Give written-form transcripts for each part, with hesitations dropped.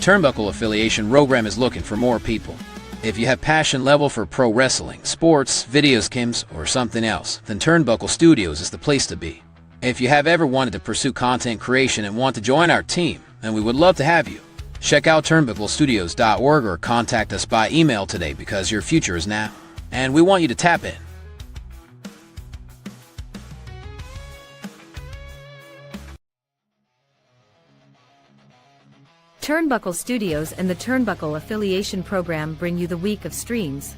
Turnbuckle Affiliation program is looking for more people. If you have passion level for pro wrestling, sports, video games, or something else, then Turnbuckle Studios is the place to be. If you have ever wanted to pursue content creation and want to join our team, then we would love to have you. Check out turnbucklestudios.org or contact us by email today because your future is now, and we want you to tap in. Turnbuckle Studios and the Turnbuckle Affiliation Program bring you the week of streams.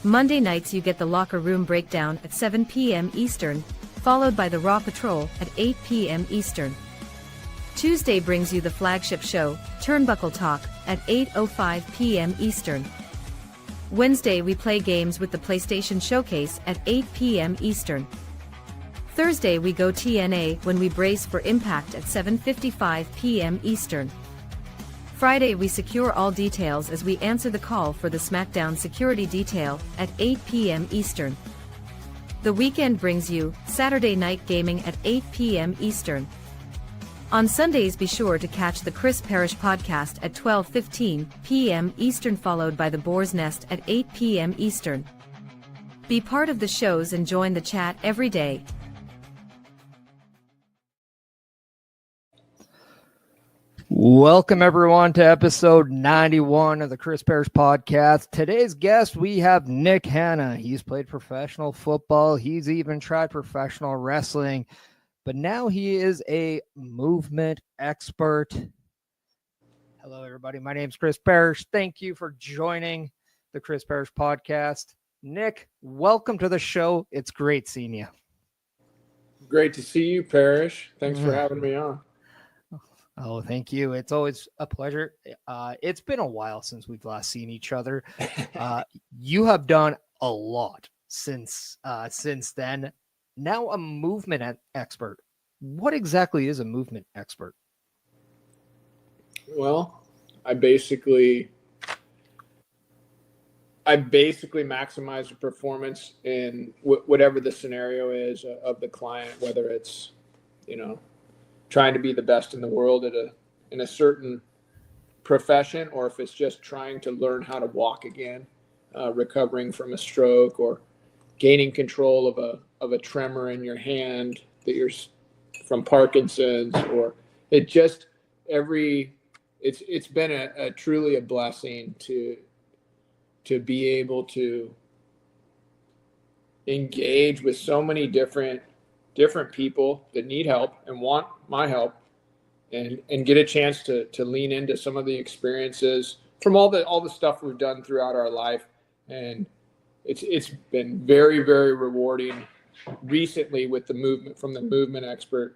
Monday nights you get the Locker Room Breakdown at 7 p.m. Eastern, followed by the Raw Patrol at 8 p.m. Eastern. Tuesday brings you the flagship show, Turnbuckle Talk, at 8:05 p.m. Eastern. Wednesday we play games with the PlayStation Showcase at 8 p.m. Eastern. Thursday we go TNA when we brace for Impact at 7:55 p.m. Eastern. Friday we secure all details as we answer the call for the SmackDown security detail at 8 p.m. Eastern. The weekend brings you Saturday Night Gaming at 8 p.m. Eastern. On Sundays be sure to catch the Chris Parrish podcast at 12:15 p.m. Eastern, followed by the Boar's Nest at 8 p.m. Eastern. Be part of the shows and join the chat every day. Welcome everyone to episode 91 of the Chris Parrish podcast. Today's guest, we have Nick Hanna. He's played professional football. He's even tried professional wrestling, but now he is a movement expert. Hello everybody. My name's Chris Parrish. Thank you for joining the Chris Parrish podcast. Nick, welcome to the show. It's great seeing you. Great to see you, Parrish. Thanks for having me on. Oh, thank you. It's always a pleasure. It's been a while since we've last seen each other. You have done a lot since then. Now a movement expert. What exactly is a movement expert? Well, I basically maximize the performance in whatever the scenario is of the client, whether it's, trying to be the best in the world in a certain profession, or if it's just trying to learn how to walk again, recovering from a stroke, or gaining control of a tremor in your hand that you're from Parkinson's, or it's been a truly a blessing to be able to engage with so many different people that need help and want my help, and get a chance to lean into some of the experiences from all the stuff we've done throughout our life. And it's been very, very rewarding recently with the movement expert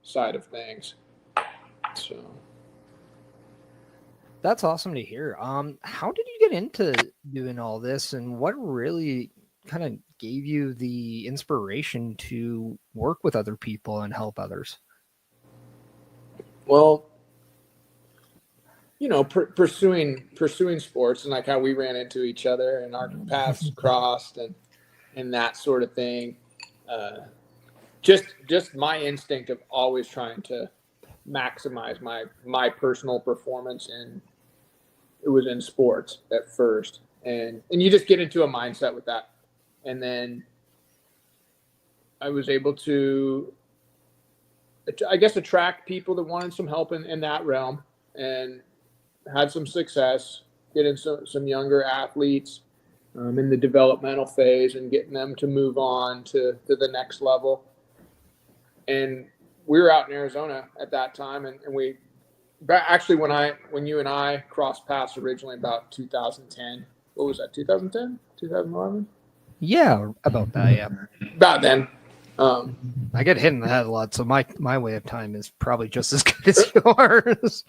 side of things. So that's awesome to hear. How did you get into doing all this, and what really kind of gave you the inspiration to work with other people and help others? Well, pursuing sports, and like how we ran into each other and our paths crossed and that sort of thing. Just my instinct of always trying to maximize my personal performance, and it was in sports at first. And you just get into a mindset with that. And then I was able to, I guess, attract people that wanted some help in that realm, and had some success getting some younger athletes in the developmental phase and getting them to move on to the next level. And we were out in Arizona at that time, and we actually, when you and I crossed paths originally about 2010, what was that, 2010, 2011? Yeah, about that, yeah. About then. I get hit in the head a lot, so my way of time is probably just as good as yours.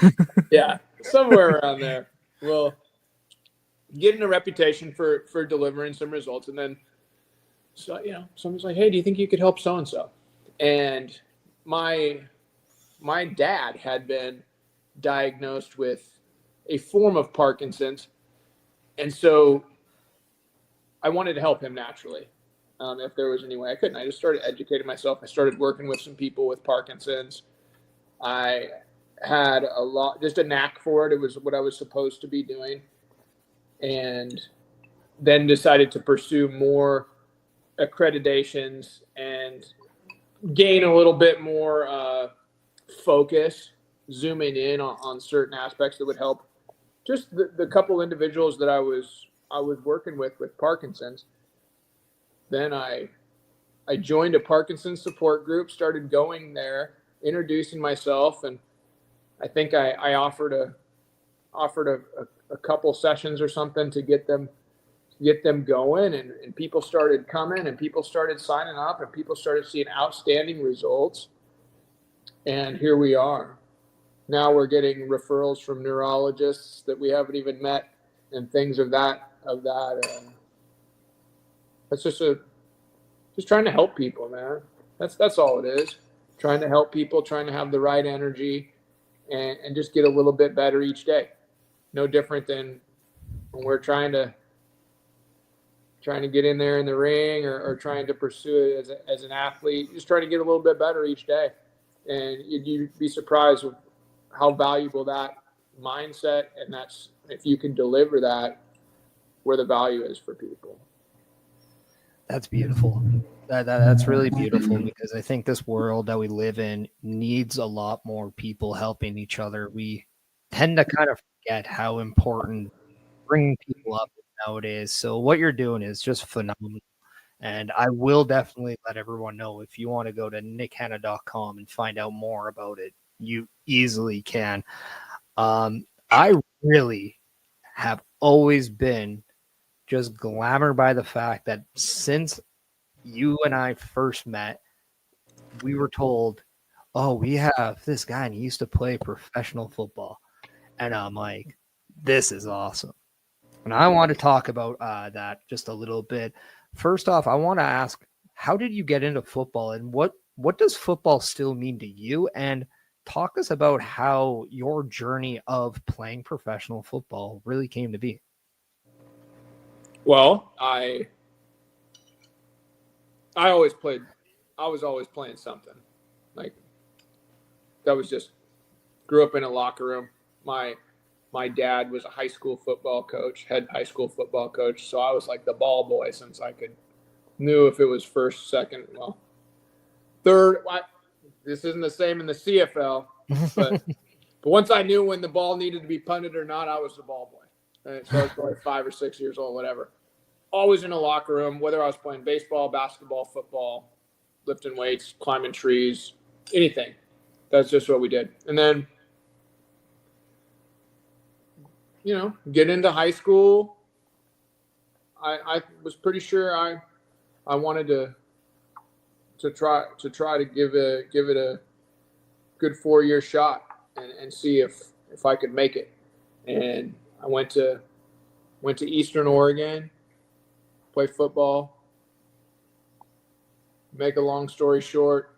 Right. Yeah, somewhere around there. Well, getting a reputation for delivering some results, and then someone's like, "Hey, do you think you could help so and so?" And my dad had been diagnosed with a form of Parkinson's, and so I wanted to help him naturally. If there was any way I could. And I just started educating myself. I started working with some people with Parkinson's. I had just a knack for it. It was what I was supposed to be doing. And then decided to pursue more accreditations and gain a little bit more focus, zooming in on certain aspects that would help just the couple individuals that I was working with Parkinson's. Then I joined a Parkinson's support group, started going there, introducing myself, and I think I offered a couple sessions or something to get them going, and people started coming, and people started signing up, and people started seeing outstanding results. And here we are. Now we're getting referrals from neurologists that we haven't even met, and things of that. That's just trying to help people, man. That's all it is. Trying to help people, trying to have the right energy, and just get a little bit better each day. No different than when we're trying to get in there in the ring or trying to pursue it as an athlete. Just trying to get a little bit better each day. And you'd be surprised with how valuable that mindset, and that's, if you can deliver that, where the value is for people. That's beautiful. That's really beautiful, because I think this world that we live in needs a lot more people helping each other. We tend to kind of forget how important bringing people up nowadays. So what you're doing is just phenomenal. And I will definitely let everyone know, if you want to go to nickhanna.com and find out more about it, you easily can. I really have always been just glamored by the fact that since you and I first met, we were told, oh, we have this guy and he used to play professional football. And I'm like, this is awesome. And I want to talk about that just a little bit. First off, I want to ask, how did you get into football, and what does football still mean to you? And talk us about how your journey of playing professional football really came to be. Well, I always played. I was always playing something. Like, that was just, grew up in a locker room. My dad was a high school football coach, head high school football coach. So I was like the ball boy since I knew if it was first, second, well, third. This isn't the same in the CFL, but once I knew when the ball needed to be punted or not, I was the ball boy. And so I was probably 5 or 6 years old, whatever. Always in a locker room, whether I was playing baseball, basketball, football, lifting weights, climbing trees, anything. That's just what we did. And then, get into high school. I was pretty sure I wanted to try to give it a good 4-year shot and see if I could make it. And I went to Eastern Oregon, play football. Make a long story short,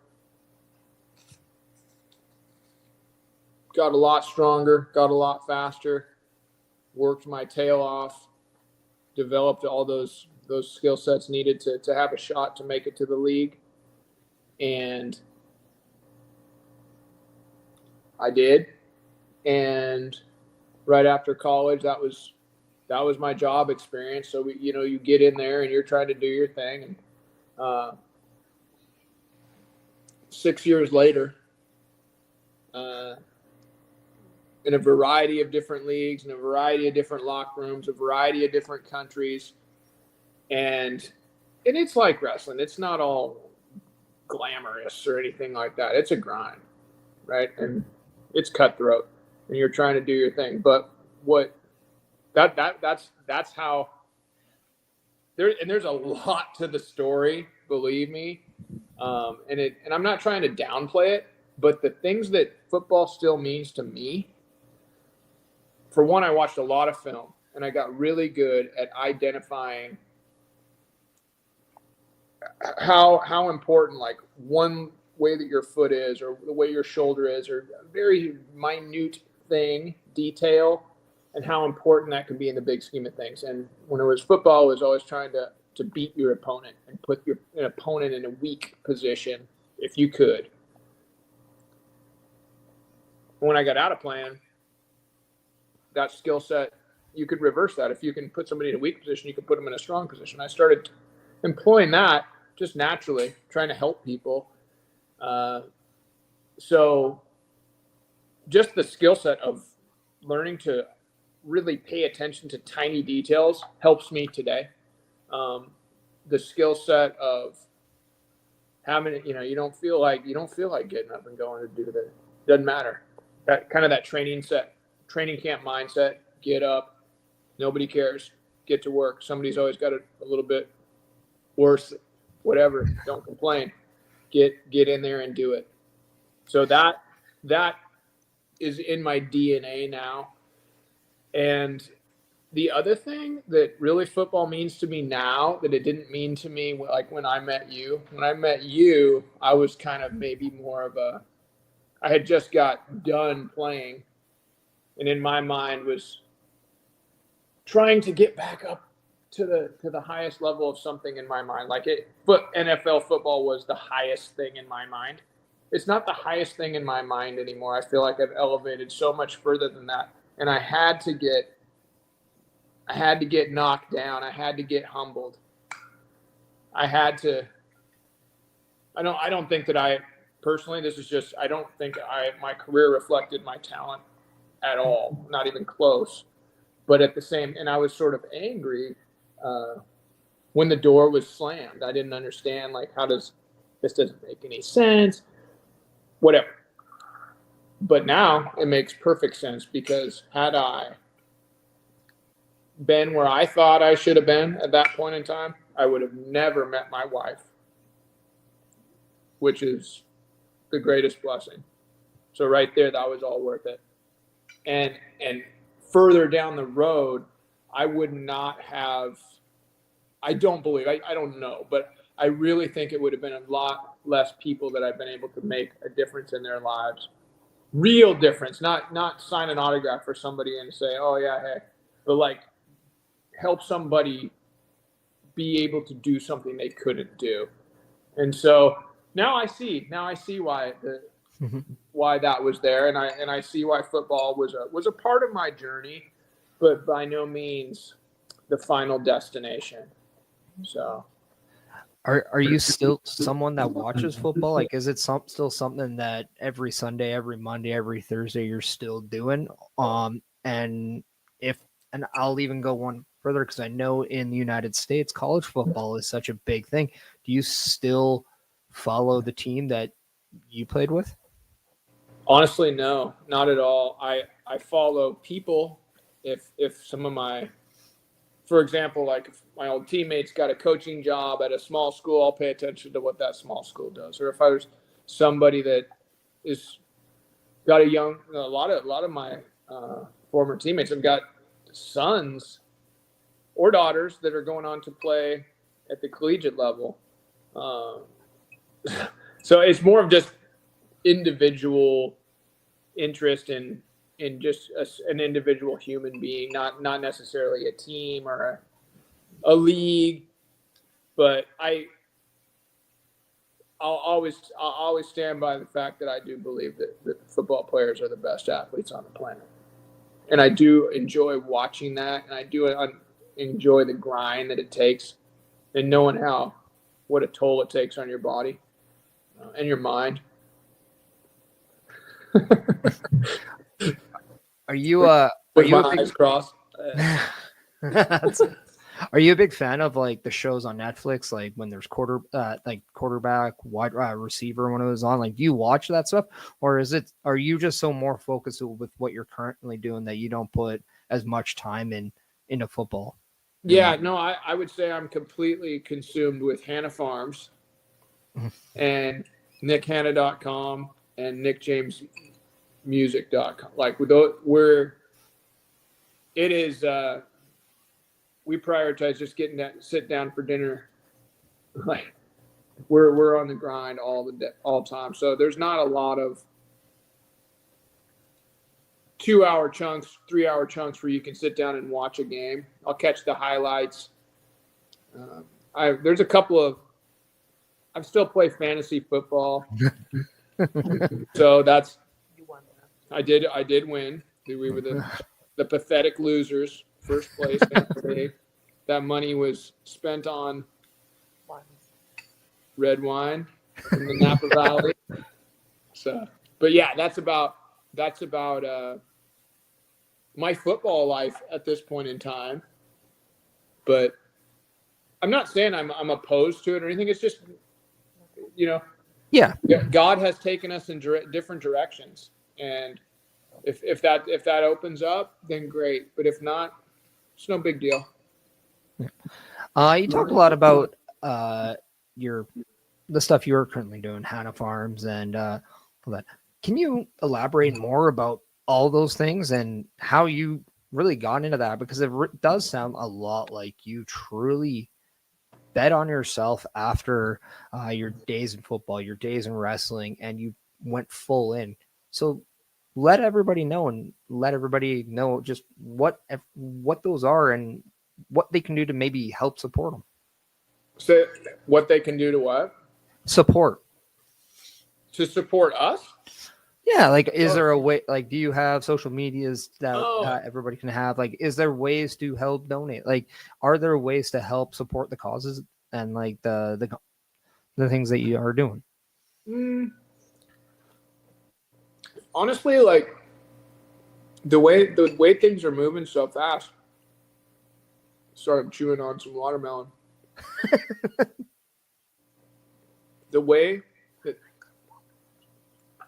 got a lot stronger, got a lot faster, worked my tail off, developed all those skill sets needed to have a shot to make it to the league. And I did. And right after college, that was my job experience. So you get in there and you're trying to do your thing. And 6 years later, in a variety of different leagues, in a variety of different locker rooms, a variety of different countries, and it's like wrestling. It's not all glamorous or anything like that. It's a grind, right? And it's cutthroat, and you're trying to do your thing. But that's how there. And there's a lot to the story, believe me. And I'm not trying to downplay it, but the things that football still means to me. For one, I watched a lot of film, and I got really good at identifying how important, like, one way that your foot is or the way your shoulder is, or a very minute thing, detail, and how important that can be in the big scheme of things. And when it was football, I was always trying to beat your opponent and put your opponent in a weak position if you could. When I got out of playing, that skill set, you could reverse that. If you can put somebody in a weak position, you can put them in a strong position. I started employing that just naturally, trying to help people. So just the skill set of learning to really pay attention to tiny details helps me today. The skill set of having, you don't feel like getting up and going to do that. Doesn't matter. That kind of that training camp mindset, get up, nobody cares, get to work. Somebody's always got a little bit worse, whatever, don't complain, get in there and do it. So that is in my DNA now. And the other thing that really football means to me now that it didn't mean to me like when I met you, I was kind of maybe more of I had just got done playing, and in my mind was trying to get back up to the highest level of something in my mind. NFL football was the highest thing in my mind. It's not the highest thing in my mind anymore. I feel like I've elevated so much further than that. And I had to get knocked down. I had to get humbled. I don't think that I personally, I don't think my career reflected my talent at all, not even close. But and I was sort of angry when the door was slammed. I didn't understand, this doesn't make any sense, whatever. But now it makes perfect sense, because had I been where I thought I should have been at that point in time, I would have never met my wife, which is the greatest blessing. So right there, that was all worth it. And further down the road, I would not have, I don't know, but I really think it would have been a lot less people that I've been able to make a difference in their lives. Real difference, not sign an autograph for somebody and say, oh yeah, hey, but help somebody be able to do something they couldn't do. And so now I see why why that was there, and I see why football was a part of my journey, but by no means the final destination. So Are you still someone that watches football? Is it still something that every Sunday, every Monday, every Thursday you're still doing? And I'll even go one further, because I know in the United States, college football is such a big thing. Do you still follow the team that you played with? Honestly, no, not at all. I follow people. If some of for example, if my old teammates got a coaching job at a small school, I'll pay attention to what that small school does. Or if there's somebody that is got a lot of my former teammates have got sons or daughters that are going on to play at the collegiate level. So it's more of just individual interest in just an individual human being, not necessarily a team or a league. But I'll always stand by the fact that I do believe that football players are the best athletes on the planet, and I do enjoy watching that, and I do enjoy the grind that it takes, and knowing what a toll it takes on your body and your mind. Are you eyes crossed? Are you a big fan of the shows on Netflix, when there's quarterback, wide receiver, when it was on? Do you watch that stuff, or are you just so more focused with what you're currently doing that you don't put as much time into football? Yeah, no, I would say I'm completely consumed with Hannah Farms and NickHannah.com and NickJamesMusic.com. It is, we prioritize just getting that sit down for dinner. We're on the grind all time. So there's not a lot of 2-hour chunks, 3-hour chunks where you can sit down and watch a game. I'll catch the highlights. There's a couple of, I still play fantasy football. So I did win. We were the pathetic losers, first place in the league. That money was spent on red wine in the Napa Valley. So, but yeah, that's about my football life at this point in time. But I'm not saying I'm opposed to it or anything. It's just, Yeah. God has taken us in different directions, and if that opens up, then great. But if not, it's no big deal. You talked a lot about the stuff you're currently doing, Hannah Farms, and all that. Can you elaborate more about all those things and how you really got into that? Because it does sound a lot like you truly bet on yourself after your days in football, your days in wrestling, and you went full in. So let everybody know just what those are and what they can do to maybe help support them. So what they can do to what? Support. To support us? Yeah, like, is there a way, like, do you have social medias that everybody can have? Like, is there ways to help donate? Like, are there ways to help support the causes and, like, the things that you are doing? Honestly, like, the way things are moving so fast, started chewing on some watermelon.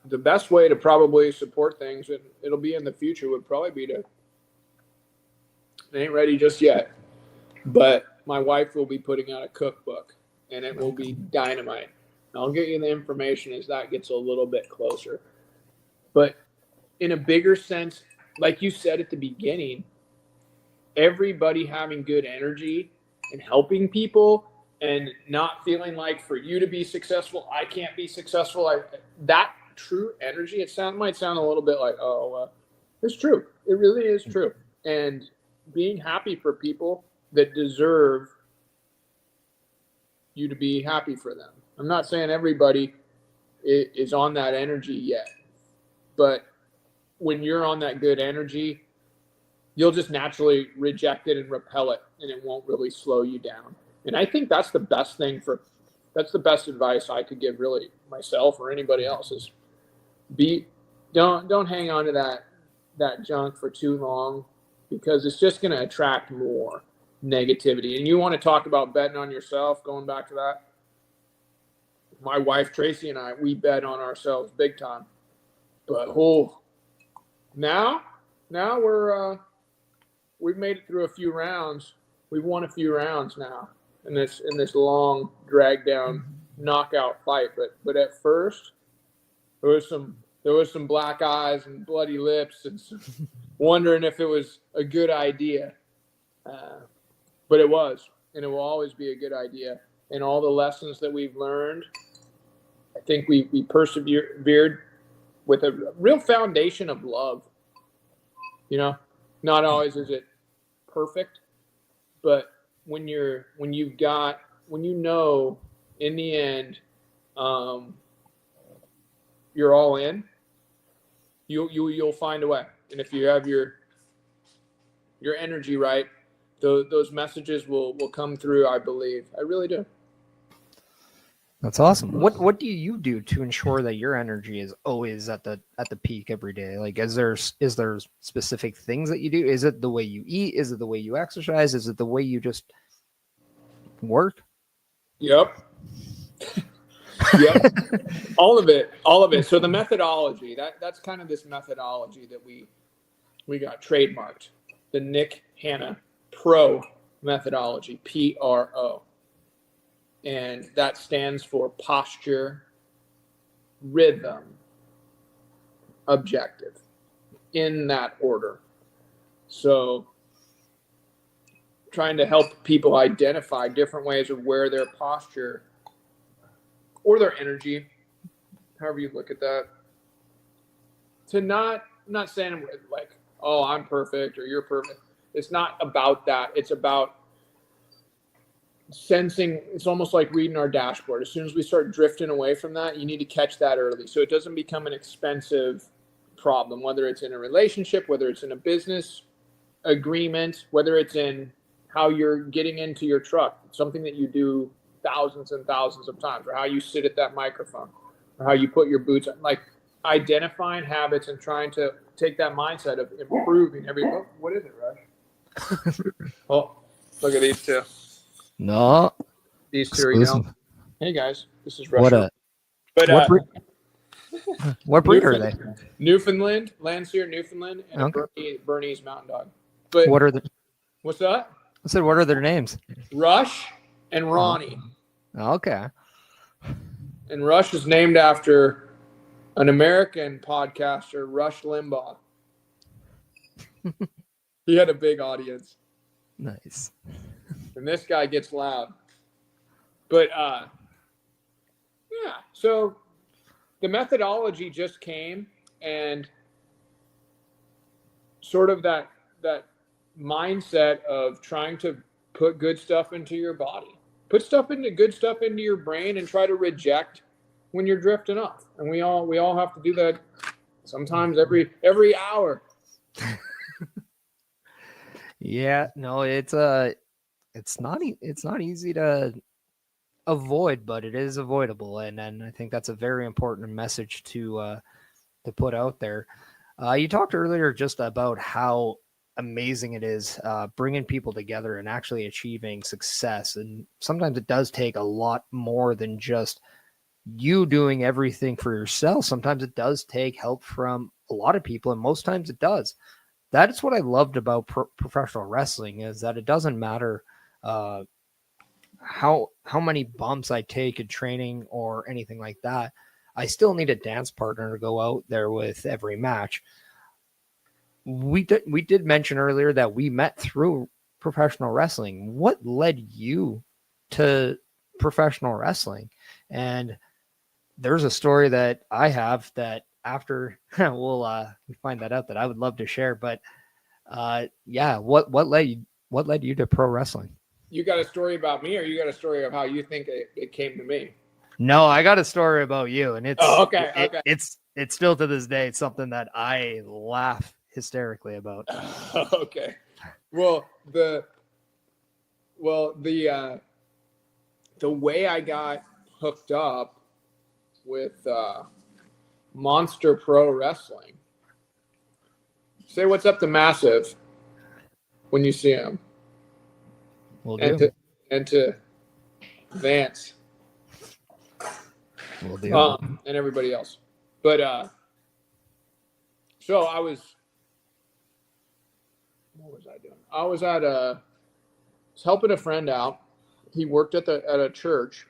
The best way to probably support things, and it'll be in the future, would probably be to, it ain't ready just yet, but my wife will be putting out a cookbook, and it will be dynamite. I'll get you the information as that gets a little bit closer. But in a bigger sense, like you said at the beginning, everybody having good energy and helping people and not feeling like for you to be successful, I can't be successful. That true energy, might sound a little bit like, it's true. It really is true. And being happy for people that deserve you to be happy for them. I'm not saying everybody is on that energy yet, but when you're on that good energy, you'll just naturally reject it and repel it, and it won't really slow you down. And I think that's the best advice I could give, really, myself or anybody else, is don't hang on to that junk for too long, because it's just going to attract more negativity. And you want to talk about betting on yourself, going back to that. My wife Tracy and I, we bet on ourselves big time. But now we've made it through a few rounds. We've won a few rounds now in this long drag down knockout fight. But at first there was some black eyes and bloody lips and wondering if it was a good idea. But it was, and it will always be a good idea. And all the lessons that we've learned, I think we persevered with a real foundation of love. Not always is it perfect, but when you know in the end, you're all in, you'll find a way. And if you have your energy right, those messages will come through, I believe. I really do. That's awesome. What do you do to ensure that your energy is always at the peak every day? Like, is there specific things that you do? Is it the way you eat? Is it the way you exercise? Is it the way you just work? Yep. Yep. All of it. So the methodology, that's kind of this methodology that we got trademarked. The Nick Hannah Pro methodology, PRO. And that stands for posture, rhythm, objective, in that order. So trying to help people identify different ways of where their posture or their energy, however you look at that, to not saying like, oh, I'm perfect or you're perfect. It's not about that. It's about sensing. It's almost like reading our dashboard. As soon as we start drifting away from that, you need to catch that early, so it doesn't become an expensive problem, whether it's in a relationship, whether it's in a business agreement, whether it's in how you're getting into your truck, something that you do thousands and thousands of times, or how you sit at that microphone, or how you put your boots on, like identifying habits and trying to take that mindset of improving every. Oh, what is it, Rush? Oh, look at these two. No. These two are yelling. Hey guys, this is Rush. What breed are they? Newfoundland, Landseer, Newfoundland, and a Bernese Mountain Dog. But what's that? I said, what are their names? Rush and Ronnie. Okay. And Rush is named after an American podcaster, Rush Limbaugh. He had a big audience. Nice. And this guy gets loud. But yeah, so the methodology just came, and sort of that mindset of trying to put good stuff into your body, put good stuff into your brain, and try to reject when you're drifting off. And we all have to do that sometimes every hour. Yeah, no, it's not easy to avoid, but it is avoidable, and I think that's a very important message to put out there. You talked earlier just about how amazing it is bringing people together and actually achieving success, and sometimes it does take a lot more than just you doing everything for yourself. Sometimes it does take help from a lot of people, and most times it does. That's what I loved about professional wrestling, is that it doesn't matter how many bumps I take in training or anything like that. I still need a dance partner to go out there with every match. We did mention earlier that we met through professional wrestling. What led you to professional wrestling? And there's a story that I have that after we'll find that out, that I would love to share. But yeah, what led you to pro wrestling? You got a story about me, or you got a story of how you think it came to me? No, I got a story about you, and it's okay. It's still to this day something that I laugh hysterically about. Okay. Well, the way I got hooked up with Monster Pro Wrestling. Say what's up to Massive when you see him. Will do. And to Vance. Will do. And everybody else. But so what was I doing? I was helping a friend out. He worked at a church,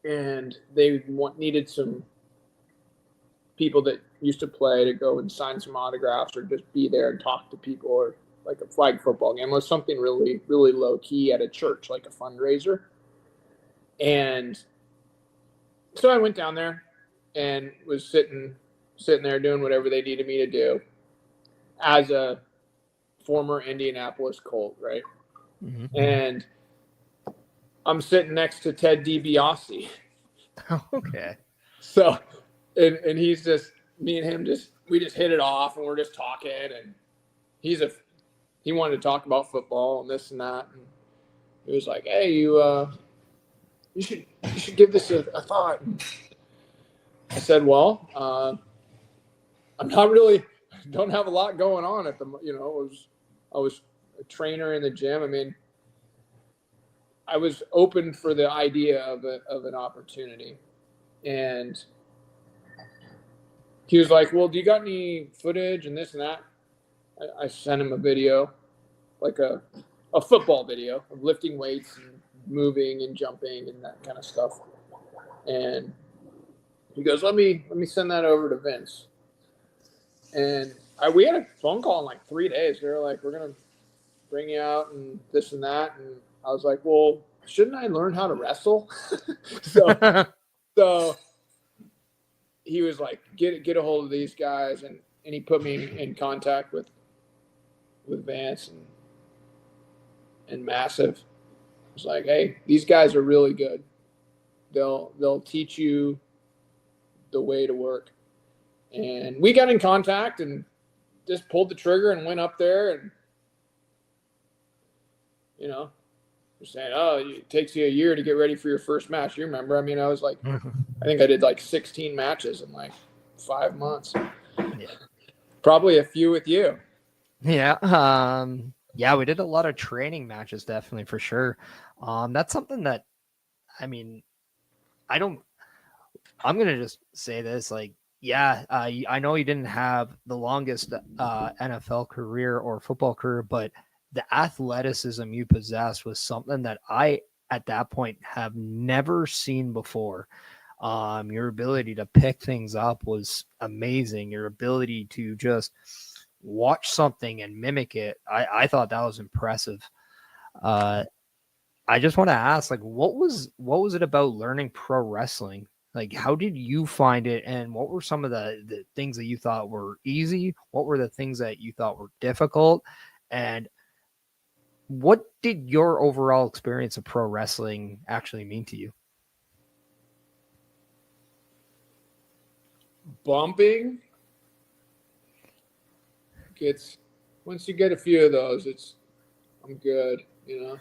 and they needed some people that used to play to go and sign some autographs or just be there and talk to people, or like a flag football game. It was something really, really low key at a church, like a fundraiser. And so I went down there and was sitting there doing whatever they needed me to do as a former Indianapolis Colt, right? Mm-hmm. And I'm sitting next to Ted DiBiase. Okay. So, and he's just, me and him we just hit it off, and we're just talking, and he wanted to talk about football and this and that. And he was like, "Hey, you should give this a thought." And I said, "Well, I'm not really, don't have a lot going on at the, I was a trainer in the gym. I mean, I was open for the idea of an opportunity." And he was like, "Well, do you got any footage and this and that?" I sent him a video, like a football video of lifting weights and moving and jumping and that kind of stuff. And he goes, let me send that over to Vince. And we had a phone call in like 3 days. They were like, "We're going to bring you out and this and that." And I was like, "Well, shouldn't I learn how to wrestle?" So he was like, get a hold of these guys. And he put me in contact with Vance and Massive. It was like, "Hey, these guys are really good. They'll teach you the way to work." And we got in contact and just pulled the trigger and went up there and, you know, they're saying, oh, it takes you a year to get ready for your first match. You remember? I mean, I was like, I think I did like 16 matches in like 5 months. Yeah. Probably a few with you. Yeah. Yeah, we did a lot of training matches, definitely, for sure. That's something that, I mean, I'm going to just say this, like, yeah, I know you didn't have the longest NFL career or football career, but the athleticism you possess was something that I, at that point, have never seen before. Your ability to pick things up was amazing. Your ability to just watch something and mimic it, I thought that was impressive. I just want to ask, like, what was it about learning pro wrestling? Like, how did you find it, and what were some of the things that you thought were easy? What were the things that you thought were difficult? And what did your overall experience of pro wrestling actually mean to you? Bumping gets, once you get a few of those, I'm good, you know,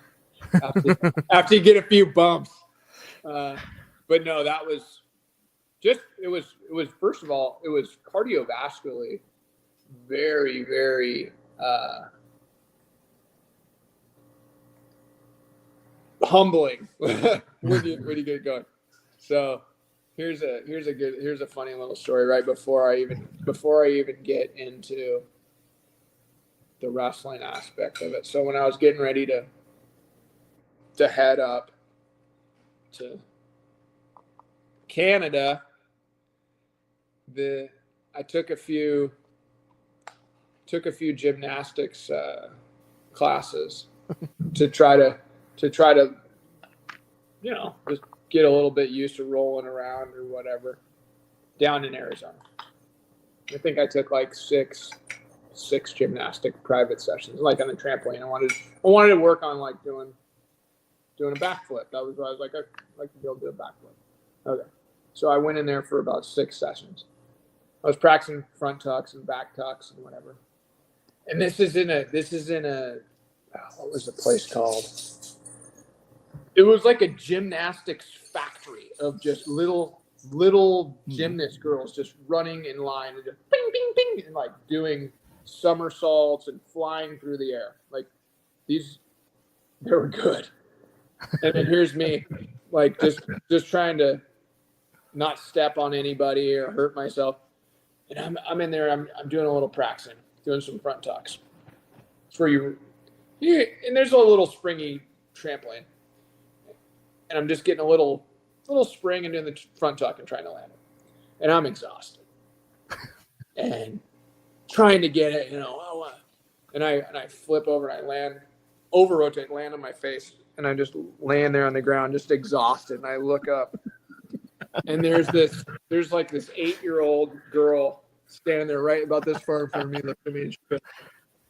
after you get a few bumps. But no, that was just, it was first of all, it was cardiovascularly very, very humbling when you get going. So here's a funny little story right before I even get into the wrestling aspect of it. So when I was getting ready to head up to Canada, I took a few gymnastics classes to try to you know, just get a little bit used to rolling around or whatever down in Arizona. I think I took like six gymnastic private sessions, like on the trampoline. I wanted to work on like doing a backflip. That was what I was like, I'd like to be able to do a backflip. Okay. So I went in there for about 6 sessions. I was practicing front tucks and back tucks and whatever. And this is in a what was the place called? It was like a gymnastics factory of just little gymnast girls just running in line and just bing, bing, bing, and like doing somersaults and flying through the air. Like they were good. And then here's me, like just trying to not step on anybody or hurt myself. And I'm in there. I'm doing a little practicing, doing some front tucks. It's where and there's a little springy trampoline, and I'm just getting a little spring and doing the front tuck and trying to land it, and I'm exhausted and trying to get it, you know. And I flip over and I land, over rotate, land on my face, and I just laying there on the ground, just exhausted. And I look up, and there's like this 8-year-old girl standing there right about this far in front of me, looked at me, and she goes,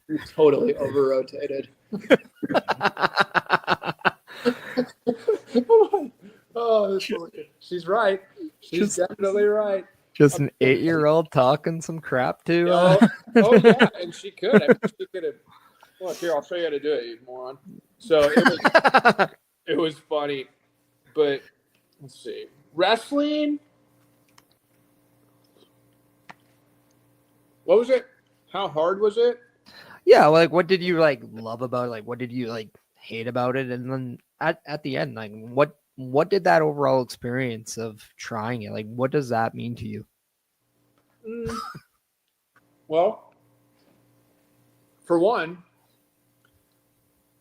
"You're totally over rotated." Oh, she's right. She's definitely right. Just an 8-year-old talking some crap to. Oh yeah, and she could. I mean, she could have. Look here, I'll show you how to do it, you moron. So it was funny, but let's see. Wrestling. What was it? How hard was it? Yeah, like what did you like love about it? Like what did you like hate about it? And then at the end, like what did that overall experience of trying it, like what does that mean to you? Well, for one,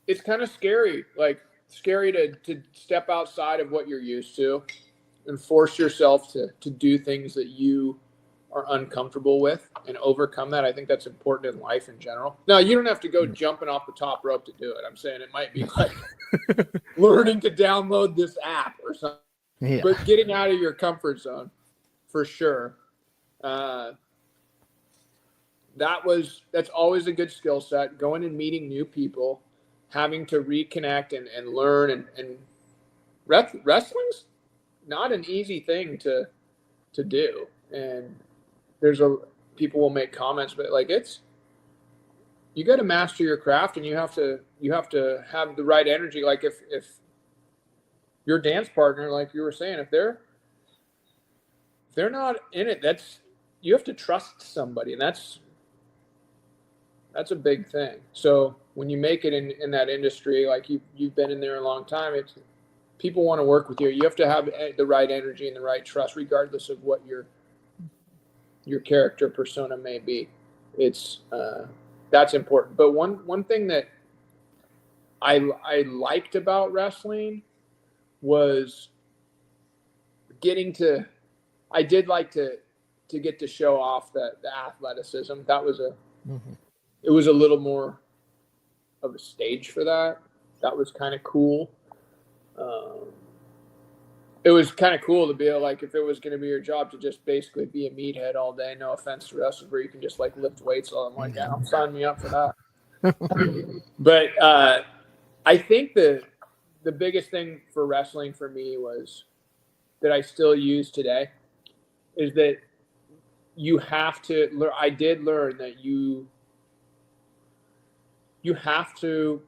it's kind of scary. Like scary to step outside of what you're used to and force yourself to do things that you are uncomfortable with and overcome that. I think that's important in life in general. Now, you don't have to go jumping off the top rope to do it. I'm saying it might be like learning to download this app or something. Yeah. But getting out of your comfort zone, for sure. That's always a good skill set. Going and meeting new people, having to reconnect and learn. And wrestling's not an easy thing to do. And people will make comments, but like you got to master your craft, and you have to have the right energy. Like if your dance partner, like you were saying, if they're not in it, you have to trust somebody, and that's a big thing. So when you make it in that industry, like you've been in there a long time, people want to work with you. You have to have the right energy and the right trust, regardless of what your character persona may be. That's important. But one thing that I liked about wrestling was I did like to get to show off the athleticism. That was it was a little more of a stage for that. That was kind of cool. It was kind of cool to be like, if it was going to be your job to just basically be a meathead all day, no offense to wrestlers, where you can just like lift weights. So I'm like, yeah, sign me up for that. But I think the biggest thing for wrestling for me was that I still use today is that you have to learn. I did learn that you have to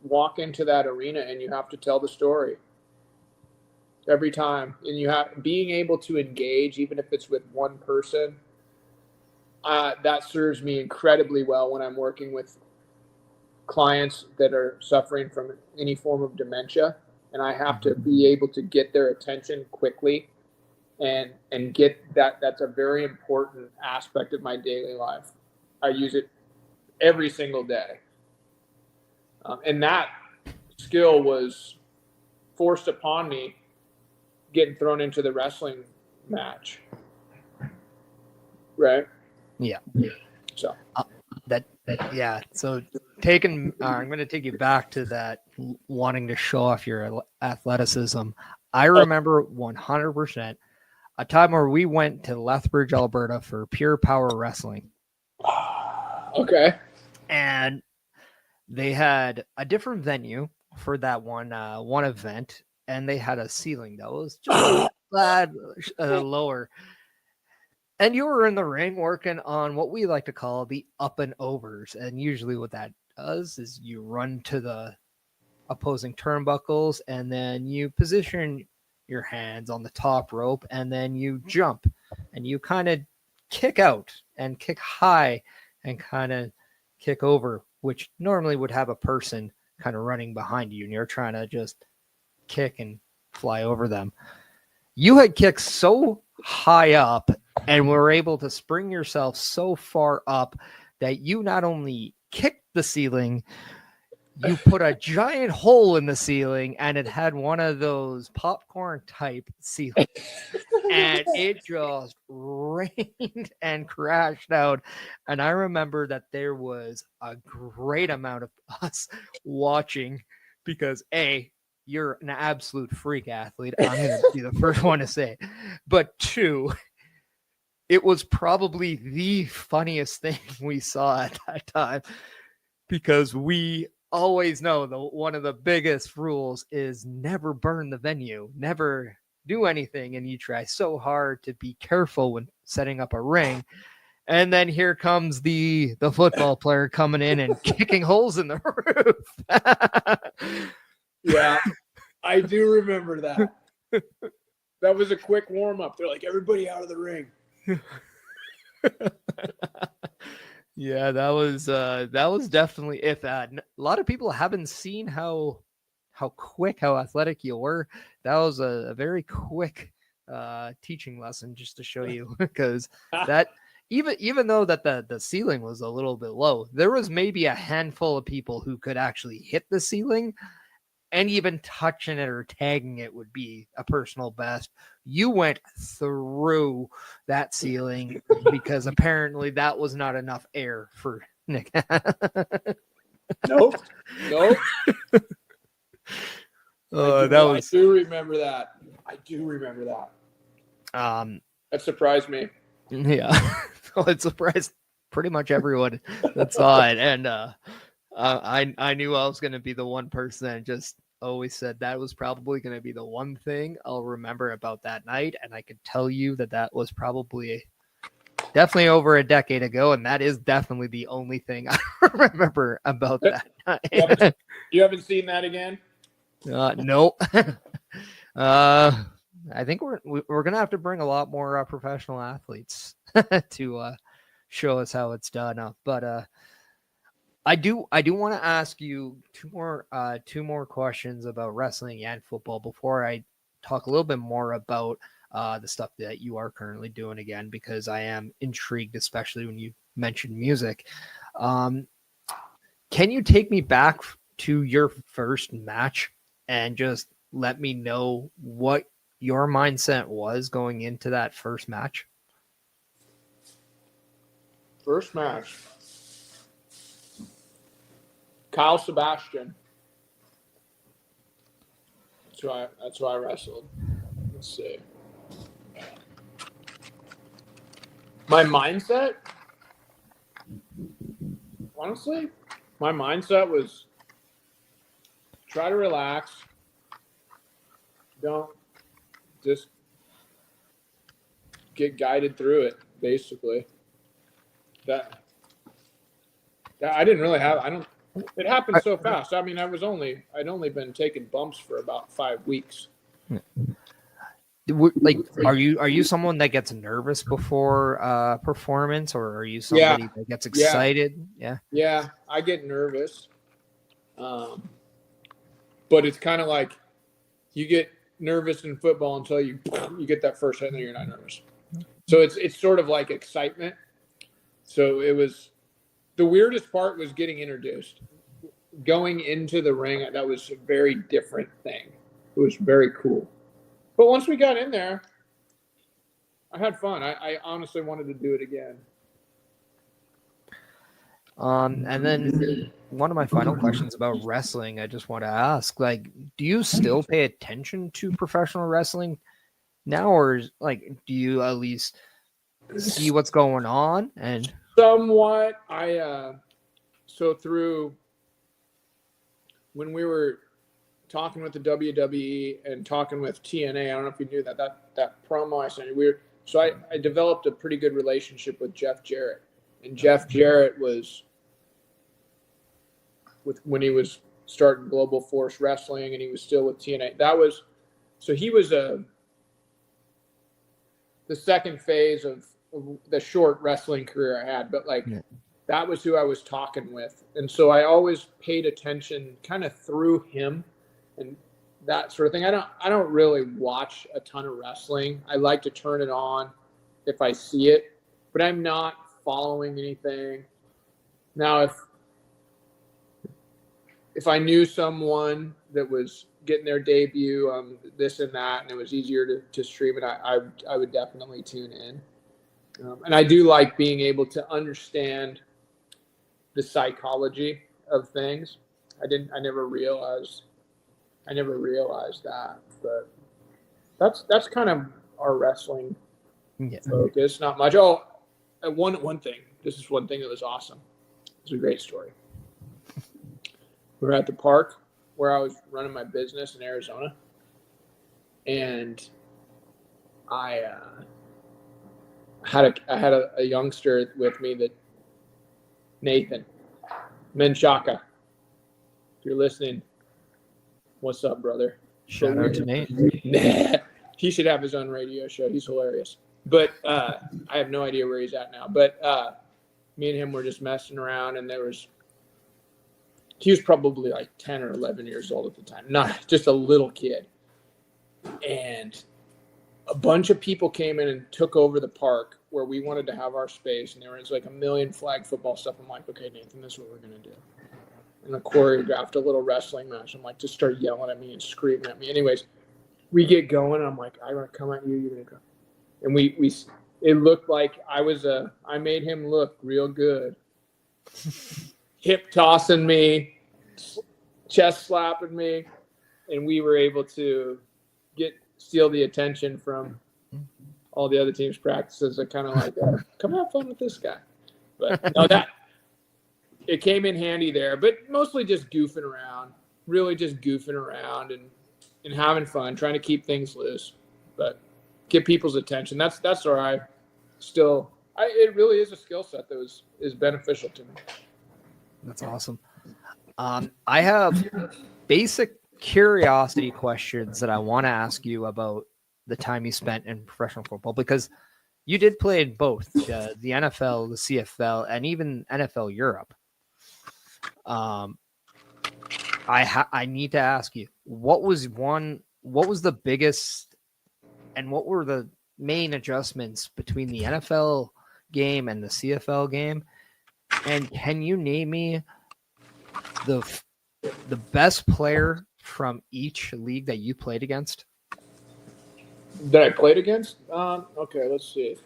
walk into that arena and you have to tell the story every time. And being able to engage, even if it's with one person, that serves me incredibly well when I'm working with clients that are suffering from any form of dementia, and I have to be able to get their attention quickly and get that. That's a very important aspect of my daily life. I use it every single day. And that skill was forced upon me getting thrown into the wrestling match. Right? Yeah. So yeah. So I'm going to take you back to that wanting to show off your athleticism. I remember 100% a time where we went to Lethbridge, Alberta for Pure Power Wrestling. Okay. And they had a different venue for that one event, and they had a ceiling that was just lower. And you were in the ring working on what we like to call the up and overs. And usually what that does is you run to the opposing turnbuckles, and then you position your hands on the top rope, and then you jump and you kind of kick out and kick high and kind of kick over, which normally would have a person kind of running behind you, and you're trying to just kick and fly over them. You had kicked so high up and were able to spring yourself so far up that you not only kicked the ceiling, you put a giant hole in the ceiling, and it had one of those popcorn type ceilings, and it just rained and crashed out. And I remember that there was a great amount of us watching because you're an absolute freak athlete. I'm going to be the first one to say, but two, it was probably the funniest thing we saw at that time, because we always know one of the biggest rules is never burn the venue, never do anything. And you try so hard to be careful when setting up a ring. And then here comes the football player coming in and kicking holes in the roof. Yeah, I do remember that. That was a quick warm up. They're like, everybody out of the ring. Yeah, that was definitely a lot of people haven't seen how athletic you were. That was a very quick teaching lesson just to show you, because that even though that the ceiling was a little bit low, there was maybe a handful of people who could actually hit the ceiling, and even touching it or tagging it would be a personal best. You went through that ceiling because apparently that was not enough air for Nick. Nope. I do remember that. That surprised me. Yeah. Well, it surprised pretty much everyone that saw it. And I knew I was going to be the one person that just always said that was probably going to be the one thing I'll remember about that night. And I could tell you that was probably definitely over a decade ago, and that is definitely the only thing I remember about that. You haven't seen that again? Nope. I think we're gonna have to bring a lot more professional athletes to show us how it's done. But I do want to ask you two more questions about wrestling and football before I talk a little bit more about the stuff that you are currently doing again, because I am intrigued, especially when you mentioned music. Can you take me back to your first match and just let me know what your mindset was going into that first match? First match. Kyle Sebastian. That's who I wrestled. Let's see. My mindset? Honestly, my mindset was try to relax. Don't just get guided through it, basically. That I didn't really have. It happened so fast. I mean, I'd only been taking bumps for about 5 weeks. Like, are you someone that gets nervous before performance, or are you somebody that gets excited? Yeah, I get nervous. But it's kind of like you get nervous in football until you get that first hit, and then you're not nervous. So it's sort of like excitement. So it was the weirdest part was getting introduced. Going into the ring, that was a very different thing. It was very cool. But once we got in there, I had fun. I honestly wanted to do it again. And then one of my final questions about wrestling, I just want to ask, like, do you still pay attention to professional wrestling now, or like, do you at least see what's going on? And somewhat, so through when we were talking with the WWE and talking with TNA, I don't know if you knew that promo I sent you. I developed a pretty good relationship with Jeff Jarrett, and Jeff Jarrett was when he was starting Global Force Wrestling, and he was still with TNA. He was the second phase of the short wrestling career I had, but that was who I was talking with. And so I always paid attention kind of through him and that sort of thing. I don't really watch a ton of wrestling. I like to turn it on if I see it, but I'm not following anything. Now, if I knew someone that was getting their debut on this and that, and it was easier to stream it, I would definitely tune in. And I do like being able to understand the psychology of things. I never realized that, but that's kind of our wrestling focus. Not much. Oh, one thing. This is one thing that was awesome. It's a great story. We were at the park where I was running my business in Arizona, and I had a youngster with me, that Nathan Menchaca. If you're listening, what's up, brother? Shout out to Nate. He should have his own radio show. He's hilarious. But I have no idea where he's at now. But me and him were just messing around, and he was probably like 10 or 11 years old at the time. Not just a little kid. And a bunch of people came in and took over the park where we wanted to have our space. And there was like a million flag football stuff. I'm like, okay, Nathan, this is what we're going to do. And I choreographed a little wrestling match. I'm like, just start yelling at me and screaming at me. Anyways, we get going. And I'm like, I'm going to come at you. You're going to come. And it looked like I made him look real good. Hip tossing me, chest slapping me, and we were able to steal the attention from all the other teams' practices. That kind of like, come have fun with this guy. But no, it came in handy there. But mostly just goofing around, really just goofing around and having fun, trying to keep things loose, but get people's attention. That's where I still It really is a skill set that is beneficial to me. That's awesome. I have basic curiosity questions that I want to ask you about the time you spent in professional football, because you did play in both the NFL, the CFL, and even NFL Europe. I need to ask you, what was the biggest and what were the main adjustments between the NFL game and the CFL game? And can you name me the best player from each league that you played against? That I played against? Okay, let's see.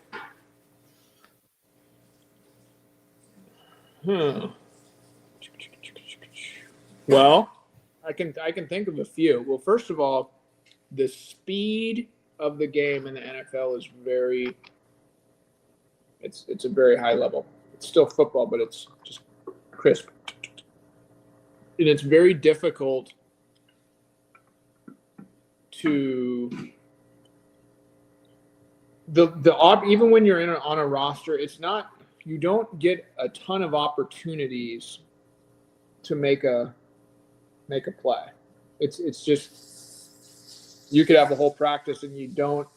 Well, I can think of a few. Well, first of all, the speed of the game in the NFL is it's a very high level. It's still football, but it's just crisp. And it's very difficult to even when you're on a roster, you don't get a ton of opportunities to make a play. It's just, you could have a whole practice and you don't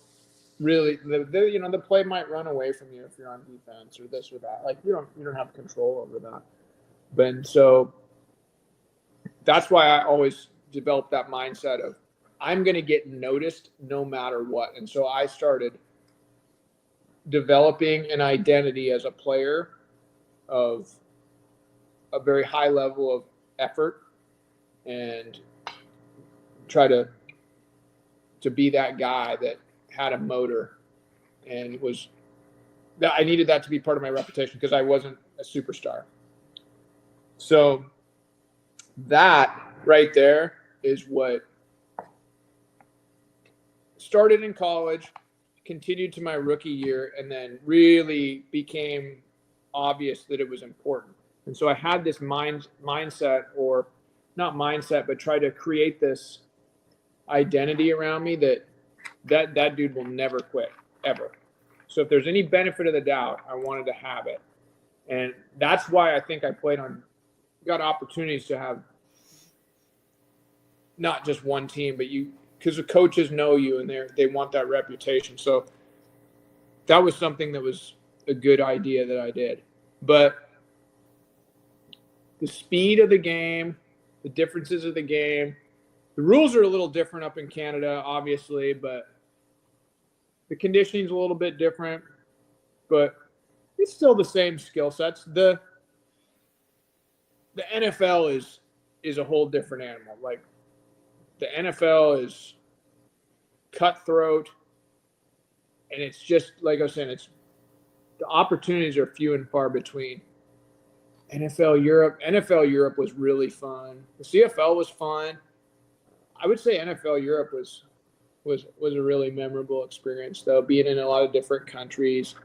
really, the play might run away from you if you're on defense or this or that. Like you don't have control over that. But so that's why I always developed that mindset of I'm going to get noticed no matter what. And so I started developing an identity as a player of a very high level of effort and try to be that guy that had a motor and I needed that to be part of my reputation because I wasn't a superstar. So that right there is what started in college, continued to my rookie year, and then really became obvious that it was important. And so I had this mindset, or not mindset, but try to create this identity around me that dude will never quit, ever. So if there's any benefit of the doubt, I wanted to have it. And that's why I think I got opportunities to have not just one team, but because the coaches know you and they want that reputation. So that was something that was a good idea that I did. But the speed of the game, the differences of the game, the rules are a little different up in Canada, obviously, but the conditioning is a little bit different, but it's still the same skill sets. The NFL is a whole different animal. Like the NFL is cutthroat, and it's just like I was saying, the opportunities are few and far between. NFL Europe was really fun. The CFL was fun. I would say NFL Europe was a really memorable experience, though, being in a lot of different countries.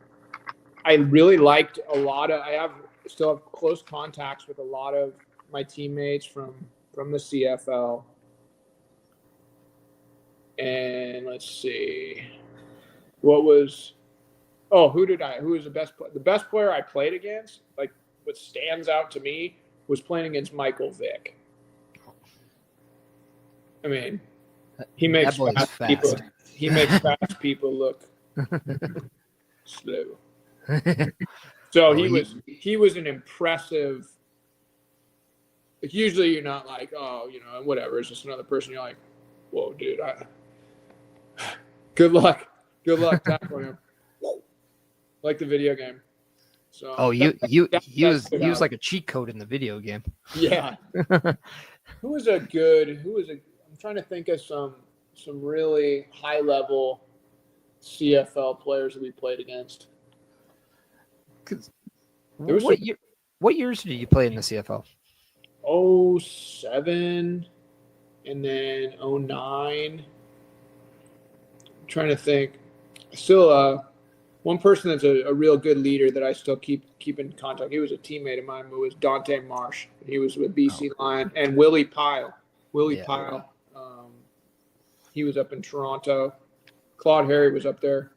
I really liked I still have close contacts with a lot of my teammates from the CFL. And let's see, who was the best player? The best player I played against, like what stands out to me, was playing against Michael Vick. I mean, he makes fast people look slow. So he was an impressive. Like usually you're not like, oh, whatever, it's just another person. You're like, whoa, dude, good luck tackling him. Like the video game. So he was like a cheat code in the video game. Yeah. I'm trying to think of some really high level CFL players that we played against. What years did you play in the CFL? 07 and then 09. I'm trying to think. Still, one person that's a real good leader that I still keep in contact. He was a teammate of mine, who was Dante Marsh. He was with BC Lion, and Willie Pyle. Pyle. He was up in Toronto. Claude Harry was up there.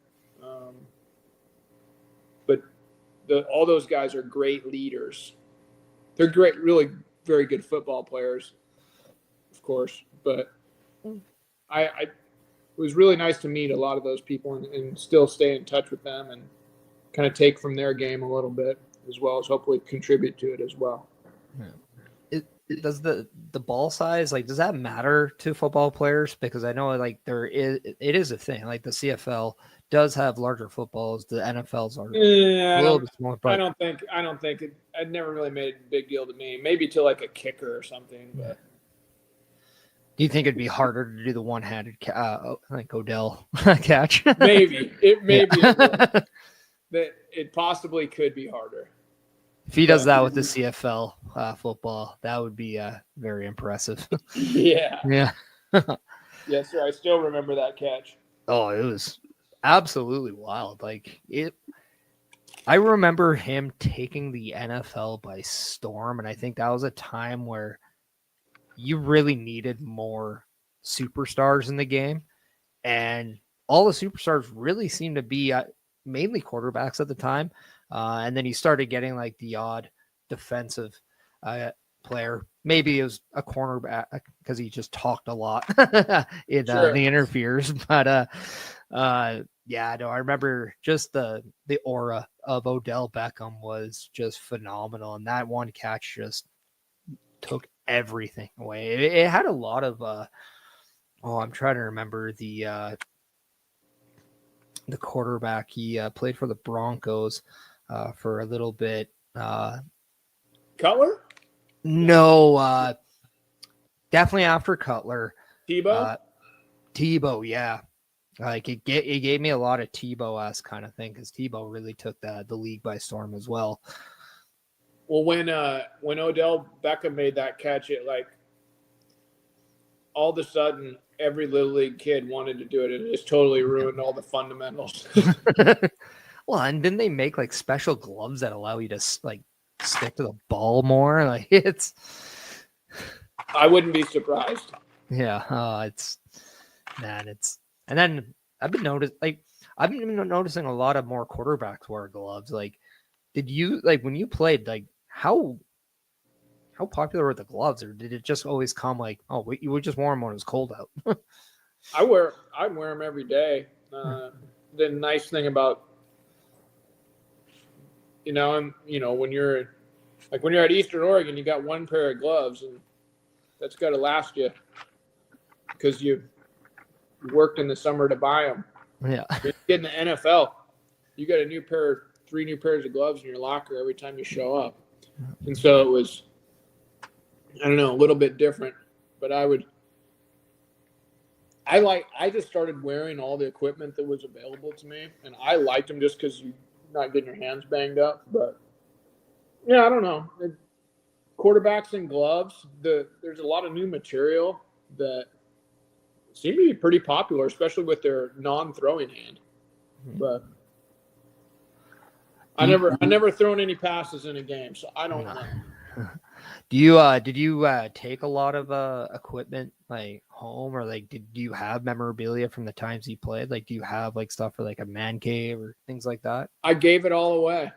But all those guys are great leaders. They're great, really very good football players, of course. But it was really nice to meet a lot of those people and still stay in touch with them and kind of take from their game a little bit, as well as hopefully contribute to it as well. Yeah. Does the ball size, like, does that matter to football players? Because I know, like, it is a thing. Like, the CFL does have larger footballs. The NFLs are a little bit smaller. But I don't think it never really made a big deal to me. Maybe to like a kicker or something. But do you think it'd be harder to do the one-handed like Odell catch? Maybe that it possibly could be harder. If he does that with the CFL football, that would be very impressive. Yeah. Yeah. Yes, sir. I still remember that catch. Oh, it was absolutely wild. Like, I remember him taking the NFL by storm, and I think that was a time where you really needed more superstars in the game, and all the superstars really seemed to be mainly quarterbacks at the time. And then he started getting like the odd defensive player. Maybe it was a cornerback because he just talked a lot in the interferes. But yeah, no, I remember just the aura of Odell Beckham was just phenomenal, and that one catch just took everything away. It had a lot of I'm trying to remember the quarterback. He played for the Broncos for a little bit. Cutler? No, definitely after Cutler. Tebow? Tebow, yeah. Like it gave me a lot of Tebow-esque kind of thing, because Tebow really took the league by storm as well. Well, when Odell Beckham made that catch, it like all of a sudden every little league kid wanted to do it, and it just totally ruined all the fundamentals. Well, and didn't they make like special gloves that allow you to like stick to the ball more? Like it's. I wouldn't be surprised. Yeah, it's. And then I've been noticing a lot of more quarterbacks wear gloves. Like, did you like when you played? Like, how popular were the gloves, or did it just always come like, oh, you would just wear them when it was cold out? I wear them every day. The nice thing about when you're at Eastern Oregon, you got one pair of gloves, and that's got to last you because you worked in the summer to buy them. Yeah. You get in the NFL, you got 3 new pairs of gloves in your locker every time you show up. And so it was, I don't know, a little bit different, but I just started wearing all the equipment that was available to me, and I liked them just because you're not getting your hands banged up. But yeah, I don't know. Quarterbacks and gloves, there's a lot of new material that seem to be pretty popular, especially with their non-throwing hand. But I never thrown any passes in a game, so I don't know. Did you take a lot of equipment like home, or like do you have memorabilia from the times you played? Like, do you have like stuff for like a man cave or things like that? I gave it all away.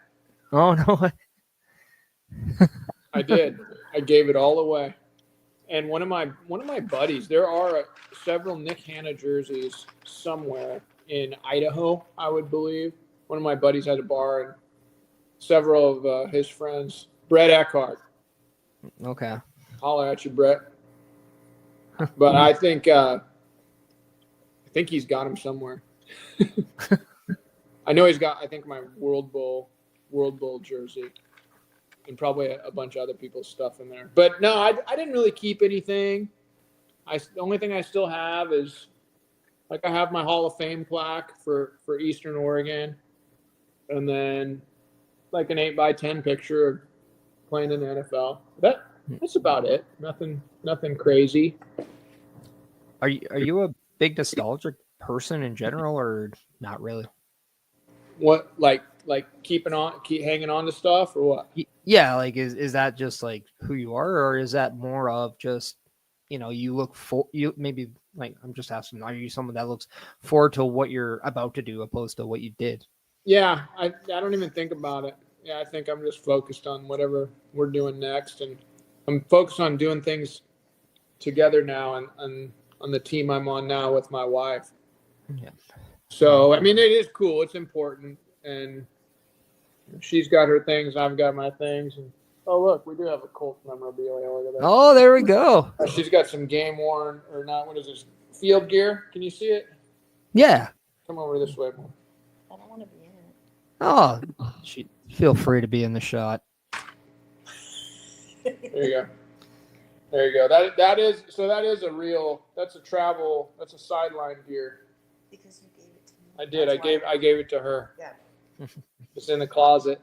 Oh no. I did. I gave it all away. And one of my buddies, there are several Nick Hanna jerseys somewhere in Idaho, I would believe. One of my buddies had a bar, and several of his friends, Brett Eckhart. Okay. Holler at you, Brett. But I think he's got him somewhere. I know he's got, I think, my World Bowl jersey, and probably a bunch of other people's stuff in there. But no, I didn't really keep anything. The only thing I still have is, like, I have my Hall of Fame plaque for Eastern Oregon, and then like an 8x10 picture of playing in the NFL. That's about it. Nothing crazy. Are you a big nostalgic person in general, or not really? What, like keep hanging on to stuff, or what? Yeah, like is that just like who you are, or is that more of just, you look for, you maybe, like, I'm just asking, are you someone that looks forward to what you're about to do opposed to what you did? Yeah, I don't even think about it. I think I'm just focused on whatever we're doing next, and I'm focused on doing things together now, and on the team I'm on now with my wife. Yeah. So I mean, it is cool. It's important, and she's got her things, I've got my things, and oh look, we do have a Colts memorabilia. Look at that. Oh, there we go. She's got some game worn or not. What is this? Field gear? Can you see it? Yeah. Come over this way. I don't want to be in it. Oh, feel free to be in the shot. There you go. There you go. That is that's a travel, that's a sideline gear. Because you gave it to me. I did. That's I gave it to her. Yeah. It's in the closet.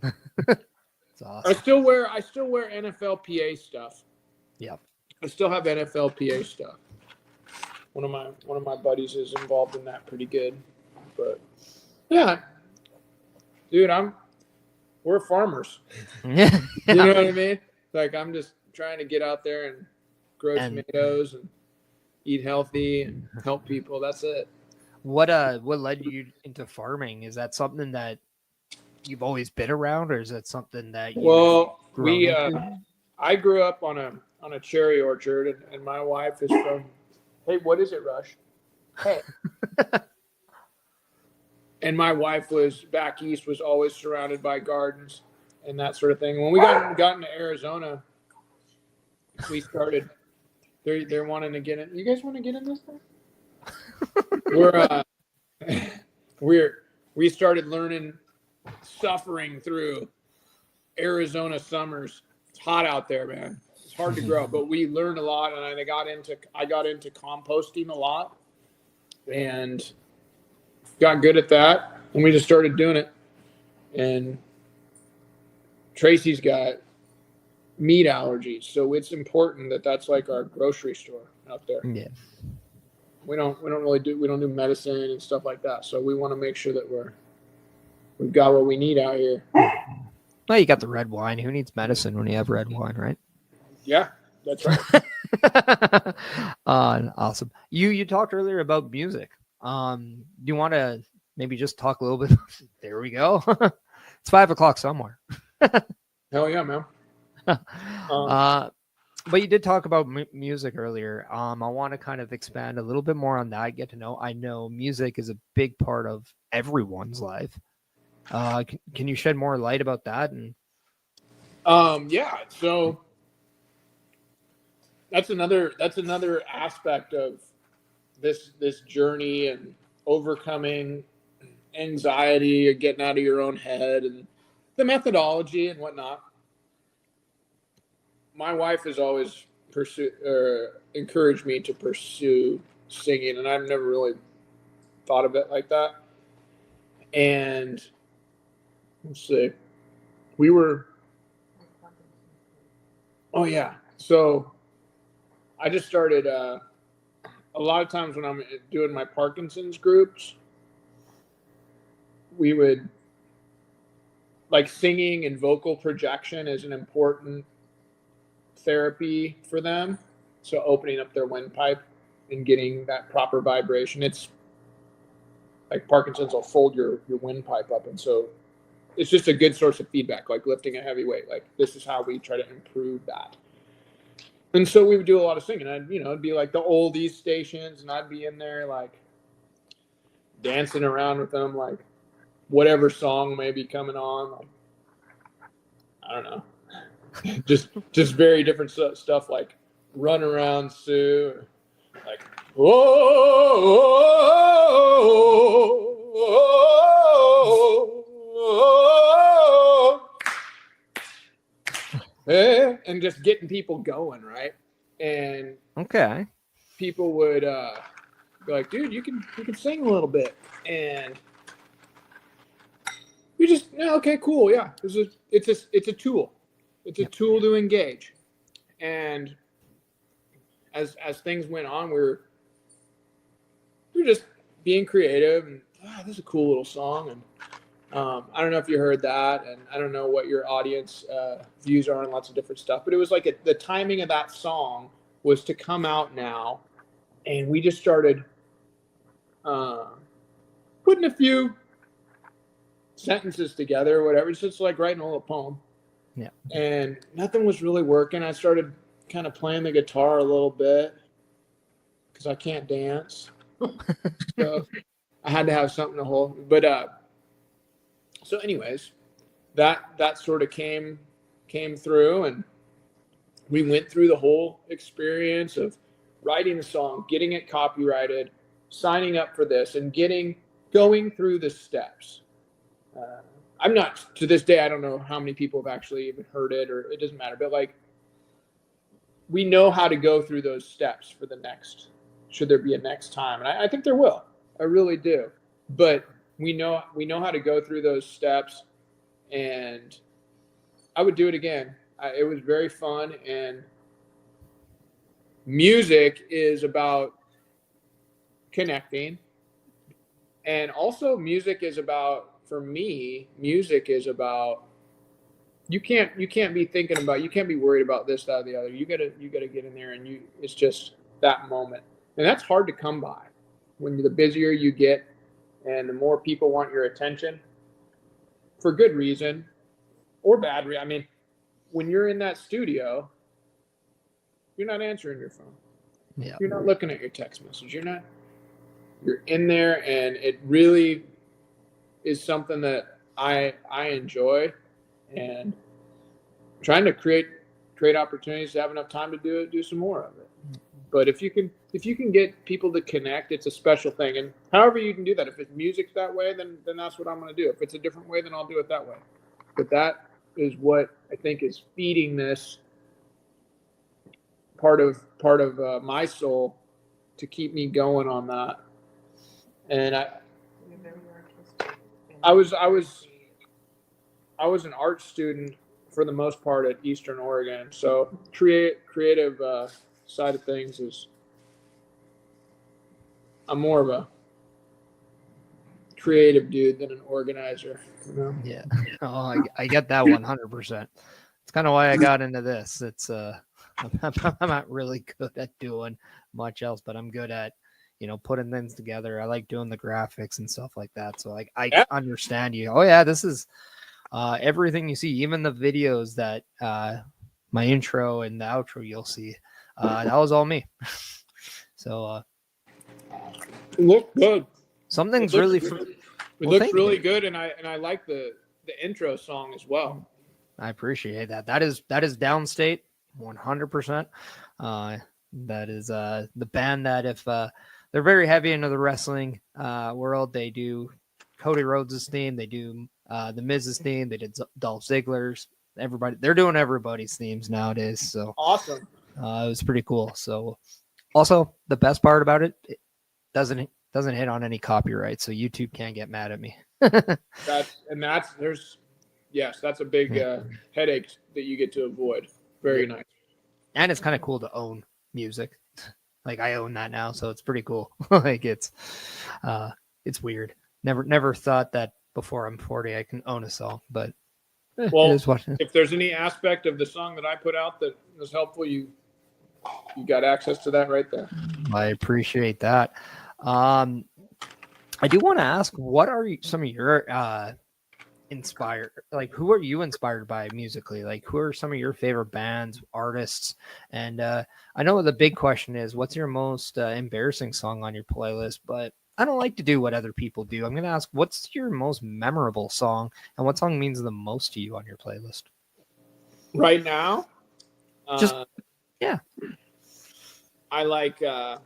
It's awesome. I still wear NFLPA stuff. Yep. I still have NFLPA stuff. One of my buddies is involved in that pretty good. But yeah. Dude, we're farmers. Yeah. You know what I mean? Like, I'm just trying to get out there and grow tomatoes and eat healthy and help people. That's it. What led you into farming? Is that something that you've always been around, or is that something that I grew up on a cherry orchard, and my wife is from. Hey, what is it, Rush? Hey. And my wife was back east, was always surrounded by gardens and that sort of thing. When we got into Arizona, we started. They're wanting to get in. You guys want to get in this thing? We started learning, suffering through Arizona summers. It's hot out there, man. It's hard to grow, but we learned a lot, and I got into composting a lot, and got good at that, and we just started doing it. And Tracy's got meat allergies, so it's important that that's like our grocery store out there. Yeah. We don't do medicine and stuff like that, so we want to make sure that we've got what we need out here. Well, you got the red wine. Who needs medicine when you have red wine, right? Yeah, that's right. Awesome. You talked earlier about music. Do you want to maybe just talk a little bit? There we go. It's 5:00 somewhere. Hell yeah, man. But you did talk about music earlier. I want to kind of expand a little bit more on that. Get to know. I know music is a big part of everyone's life. Can you shed more light about that? And yeah. So that's another aspect of this journey and overcoming anxiety, or getting out of your own head, and the methodology and whatnot. My wife has always encouraged me to pursue singing, and I've never really thought of it like that. And let's see, oh yeah. So I just started, a lot of times when I'm doing my Parkinson's groups, we would, like, singing and vocal projection is an important therapy for them. So opening up their windpipe and getting that proper vibration. It's like Parkinson's will fold your windpipe up. And so it's just a good source of feedback, like lifting a heavy weight. Like, this is how we try to improve that. And so we would do a lot of singing. It'd be like the oldies stations, and I'd be in there like dancing around with them, like whatever song may be coming on. Like, I don't know, just very different stuff, like Run Around Sue, or like and just getting people going, right? And okay, people would be like, "Dude, you can sing a little bit," and we just, yeah, okay, cool, yeah. It's a tool. It's a tool to engage. And as things went on, we were just being creative, and this is a cool little song. And I don't know if you heard that, and I don't know what your audience views are on lots of different stuff, but it was like the timing of that song was to come out now, and we just started putting a few sentences together or whatever. It's just like writing a little poem. Yeah. And nothing was really working. I started kind of playing the guitar a little bit because I can't dance. So I had to have something to hold. But so anyways, that sort of came through, and we went through the whole experience of writing the song, getting it copyrighted, signing up for this, and going through the steps. I'm not, to this day, I don't know how many people have actually even heard it, or it doesn't matter, but like, we know how to go through those steps for the next, should there be a next time. And I think there will. I really do. But we know how to go through those steps, and I would do it again. It was very fun, and music is about connecting, and also music is about, for me, music is about, you can't be thinking about, you can't be worried about this, that, or the other. You gotta get in there, and it's just that moment, and that's hard to come by. When the busier you get, and the more people want your attention, for good reason or bad reason. I mean, when you're in that studio, you're not answering your phone. Yeah. You're not looking at your text message. You're in there, and it really is something that I enjoy, and trying to create opportunities to have enough time to do some more of it. But if you can get people to connect, it's a special thing. And however you can do that, if it's music's that way, then that's what I'm going to do. If it's a different way, then I'll do it that way. But that is what I think is feeding this part of my soul to keep me going on that. And I was an art student for the most part at Eastern Oregon, so creative side of things is, I'm more of a creative dude than an organizer. You know? Yeah. Oh, I get that 100%. It's kind of why I got into this. It's I'm not really good at doing much else, but I'm good at, putting things together. I like doing the graphics and stuff like that. So like I understand you. Oh yeah, this is everything you see, even the videos that my intro and the outro you'll see. That was all me. So it looked good. Something's It really looks well, looks really good, and I like the intro song as well. I appreciate that. That is Downstate 100%. That is the band that, if they're very heavy into the wrestling world, they do Cody Rhodes' theme, they do the Miz's theme, they did Dolph Ziggler's. They're doing everybody's themes nowadays. So awesome. It was pretty cool. So also the best part about it doesn't hit on any copyright, so YouTube can't get mad at me. That's a big headache that you get to avoid. Very nice. And it's kind of cool to own music. Like I own that now, so it's pretty cool. Like it's weird. Never thought that before I'm 40 I can own a song, but well, if there's any aspect of the song that I put out that was helpful, you got access to that right there. I appreciate that. I do want to ask, what are some of your inspired, like who are you inspired by musically? Like who are some of your favorite bands, artists? And I know the big question is, what's your most embarrassing song on your playlist? But I don't like to do what other people do. I'm going to ask, what's your most memorable song, and what song means the most to you on your playlist right now? Yeah, I like the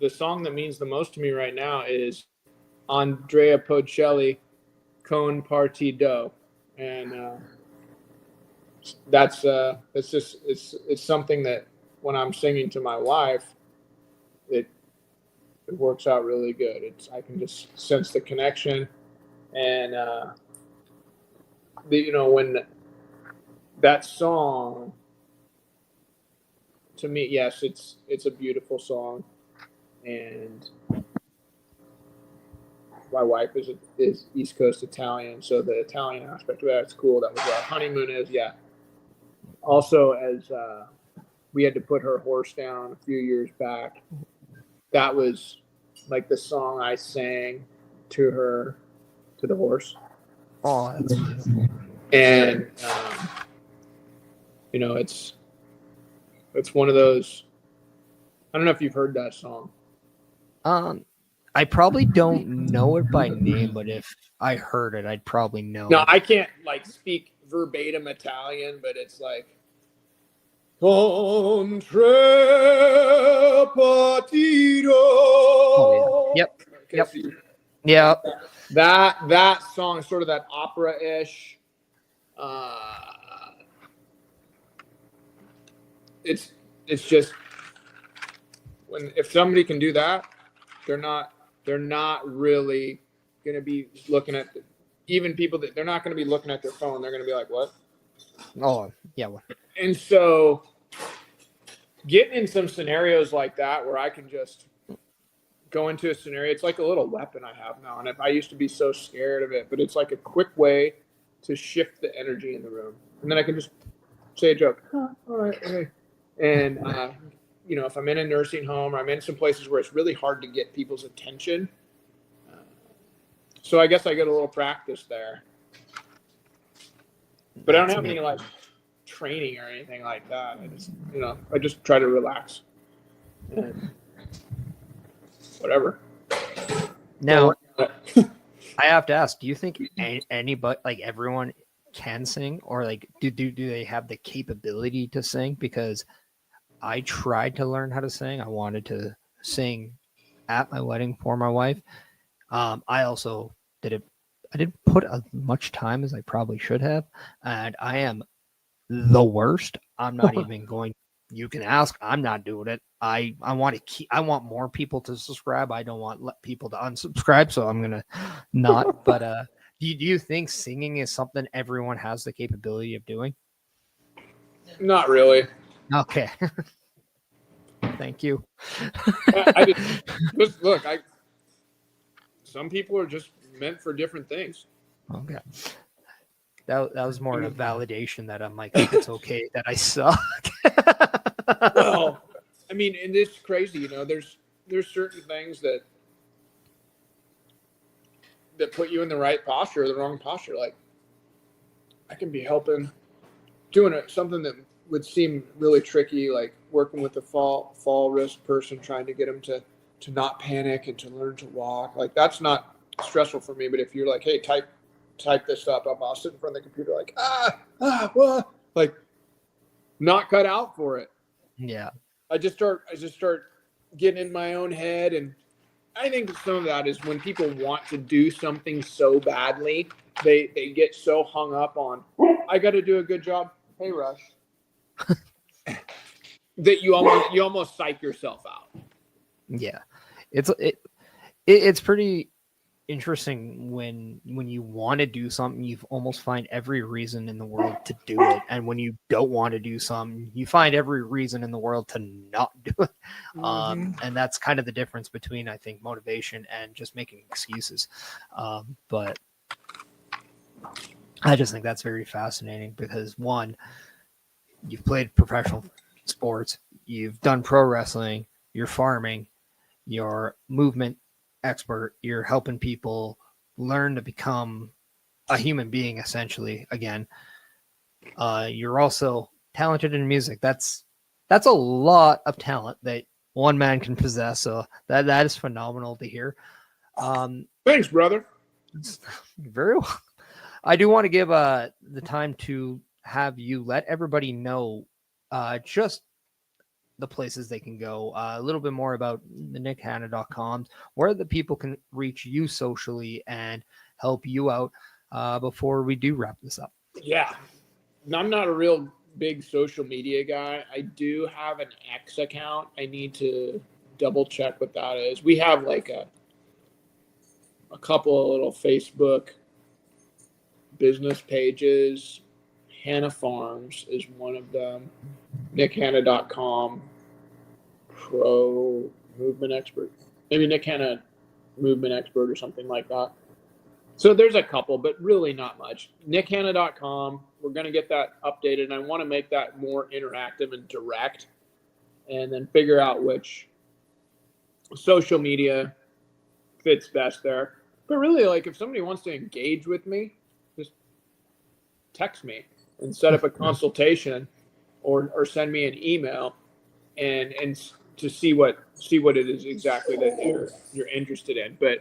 song that means the most to me right now is Andrea Bocelli, Con Partido, and that's just it's something that when I'm singing to my wife, it works out really good. I can just sense the connection, and when that song, to me, yes, it's a beautiful song, and my wife is East Coast Italian, so the Italian aspect of that's cool. That was our honeymoon also as we had to put her horse down a few years back. That was like the song I sang to her to the horse. Oh, that's beautiful. And it's one of those. I don't know if you've heard that song. I probably don't know it by name, but if I heard it, I'd probably know No, it. I can't like speak verbatim Italian, but it's like Con tre partito. Oh, yeah. Yep. Yeah. That song is sort of that opera-ish. It's just if somebody can do that, they're not really going to be looking at even people that they're not going to be looking at their phone. They're going to be like, what? Oh, yeah. And so getting in some scenarios like that where I can just go into a scenario, it's like a little weapon I have now. And I used to be so scared of it, but it's like a quick way to shift the energy in the room. And then I can just say a joke. All right. Okay. And, if I'm in a nursing home or I'm in some places where it's really hard to get people's attention. So I guess I get a little practice there. But I don't have any like training or anything like that. I just try to relax and whatever. Now, I have to ask, do you think anybody, like everyone can sing, or like do they have the capability to sing? Because I tried to learn how to sing. I wanted to sing at my wedding for my wife. I also did it. I didn't put as much time as I probably should have, and I am the worst. I'm not even going. You can ask. I'm not doing it. I want more people to subscribe. I don't want people to unsubscribe, so I'm gonna not. But do you think singing is something everyone has the capability of doing? Not really. Okay. Thank you. I just look. Some people are just meant for different things. Okay. That was more of a validation that I'm like, it's okay that I suck. Well, I mean, and it's crazy, there's certain things that put you in the right posture or the wrong posture. Like I can be helping doing something that would seem really tricky, like working with a fall risk person, trying to get them to not panic and to learn to walk. Like that's not stressful for me. But if you're like, hey, type this up, I'll sit in front of the computer like, what? Like not cut out for it. Yeah. I just start getting in my own head. And I think some of that is when people want to do something so badly, they get so hung up on, I got to do a good job. Hey, Rush. That you almost psych yourself out. Yeah. It's pretty interesting when you want to do something, you almost find every reason in the world to do it, and when you don't want to do something, you find every reason in the world to not do it. And that's kind of the difference between, I think, motivation and just making excuses. But I just think that's very fascinating because, one, you've played professional sports, you've done pro wrestling, you're farming, you're movement expert, you're helping people learn to become a human being, essentially, again. You're also talented in music. That's a lot of talent that one man can possess, so that is phenomenal to hear. Thanks, brother. Very well. I do want to give the time to have you let everybody know just the places they can go, a little bit more about the nickhanna.com, where the people can reach you socially and help you out before we do wrap this up. Yeah. I'm not a real big social media guy. I do have an X account. I need to double check what that is. We have like a couple of little Facebook business pages. Hanna Farms is one of them. nickhanna.com. Pro movement expert. Maybe Nick Hanna movement expert or something like that. So there's a couple, but really not much. nickhanna.com. We're going to get that updated, and I want to make that more interactive and direct, and then figure out which social media fits best there. But really, like, if somebody wants to engage with me, just text me and set up a consultation, or send me an email, and to see what it is exactly that you're interested in. But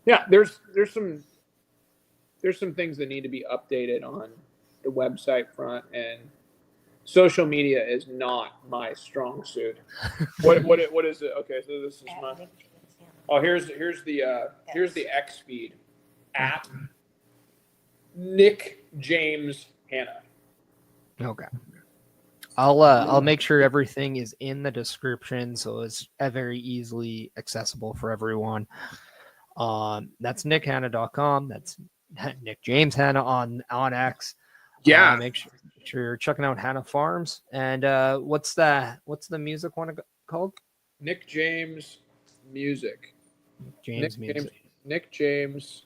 yeah, there's some things that need to be updated on the website front, and social media is not my strong suit. What is it? Okay, so this is my. Oh, here's the X feed at Nick James Hannah. Okay. I'll make sure everything is in the description, so it's very easily accessible for everyone. That's nickhanna.com. That's Nick James Hannah on X. Yeah. Make sure you're checking out Hannah Farms. And what's the music one called? Nick James Music. Nick James.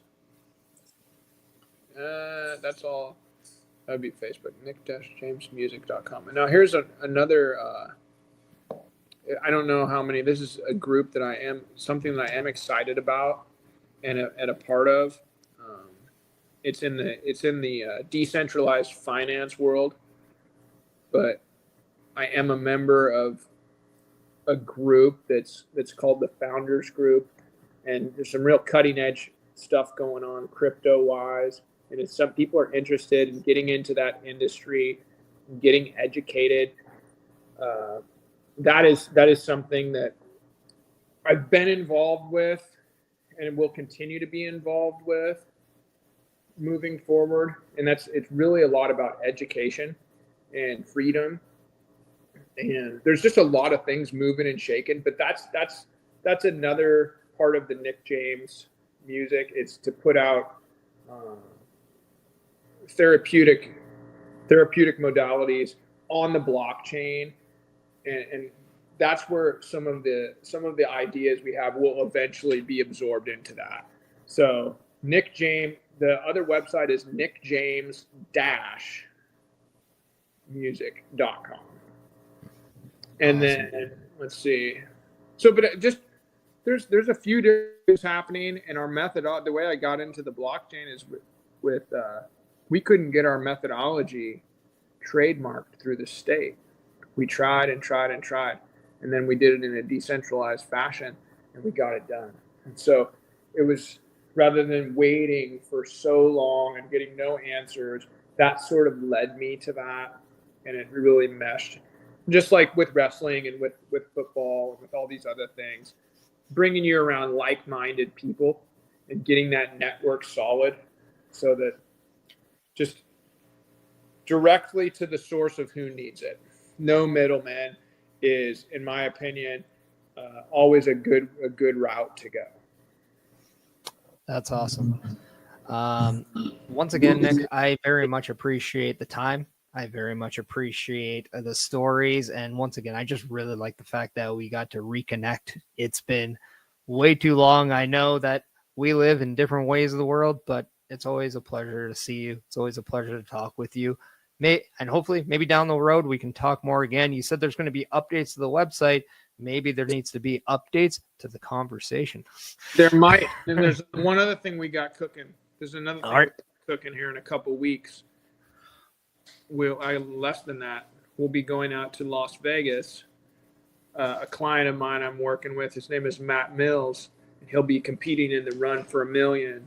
That's all. That'd be Facebook. Nick-JamesMusic.com. And now here's another. I don't know how many. This is a group that I am excited about and a part of. It's in the decentralized finance world, but I am a member of a group that's called the Founders Group, and there's some real cutting edge stuff going on crypto wise, and if some people are interested in getting into that industry, getting educated, that is something that I've been involved with and will continue to be involved with moving forward. And it's really a lot about education and freedom. And there's just a lot of things moving and shaking, but that's another part of the Nick James music. It's to put out therapeutic modalities on the blockchain, and that's where some of the ideas we have will eventually be absorbed into that. So Nick James, the other website is nickjames-music.com. And then let's see. So, but just there's a few different things happening, and our method. The way I got into the blockchain is with we couldn't get our methodology trademarked through the state. We tried and tried and tried, and then we did it in a decentralized fashion, and we got it done. And so it was, rather than waiting for so long and getting no answers, that sort of led me to that, and it really meshed. Just like with wrestling and with football and with all these other things, bringing you around like-minded people and getting that network solid, so that just directly to the source of who needs it. No middleman is, in my opinion, always a good route to go. That's awesome. Once again, Nick, I very much appreciate the time. I very much appreciate the stories. And once again, I just really like the fact that we got to reconnect. It's been way too long. I know that we live in different ways of the world, but it's always a pleasure to see you. It's always a pleasure to talk with you. And hopefully maybe down the road, we can talk more again. You said there's going to be updates to the website. Maybe there needs to be updates to the conversation. There might. And there's one other thing we got cooking. There's another thing cooking here in a couple weeks. Less than that. We'll be going out to Las Vegas. A client of mine I'm working with, his name is Matt Mills, and he'll be competing in the Run for $1 Million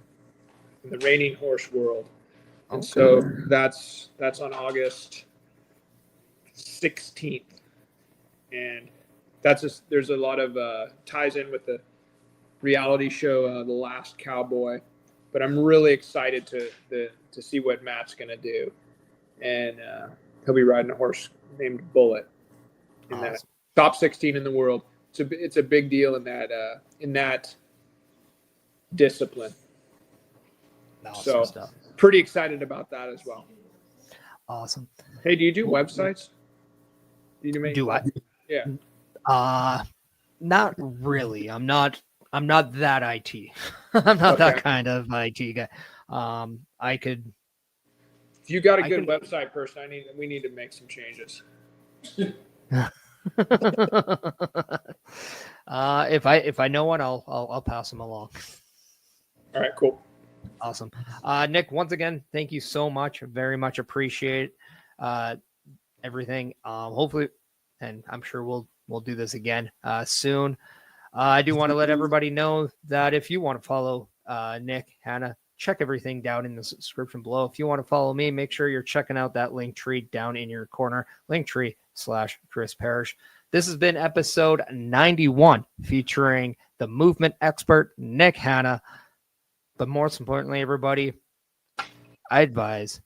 in the reining horse world. And so that's on August 16th. And there's a lot of ties in with the reality show, The Last Cowboy. But I'm really excited to see what Matt's going to do. And he'll be riding a horse named Bullet in that top 16 in the world. It's a big deal in that discipline. Awesome stuff. Pretty excited about that as well. Awesome. Hey, do you do websites? Do I? Yeah. Not really. I'm not that IT. I'm not that kind of IT guy. I could. If you got a good website person, we need to make some changes. If I know one, I'll pass them along. All right, cool. Awesome. Nick, once again, thank you so much. Very much appreciate everything. Hopefully, and I'm sure we'll do this again soon. I do want to let everybody know that if you want to follow Nick, Hannah, check everything down in the description below. If you want to follow me, make sure you're checking out that link tree down in your corner, linktree/Chris Parrish. This has been episode 91 featuring the movement expert, Nick Hannah. But most importantly, everybody, I advise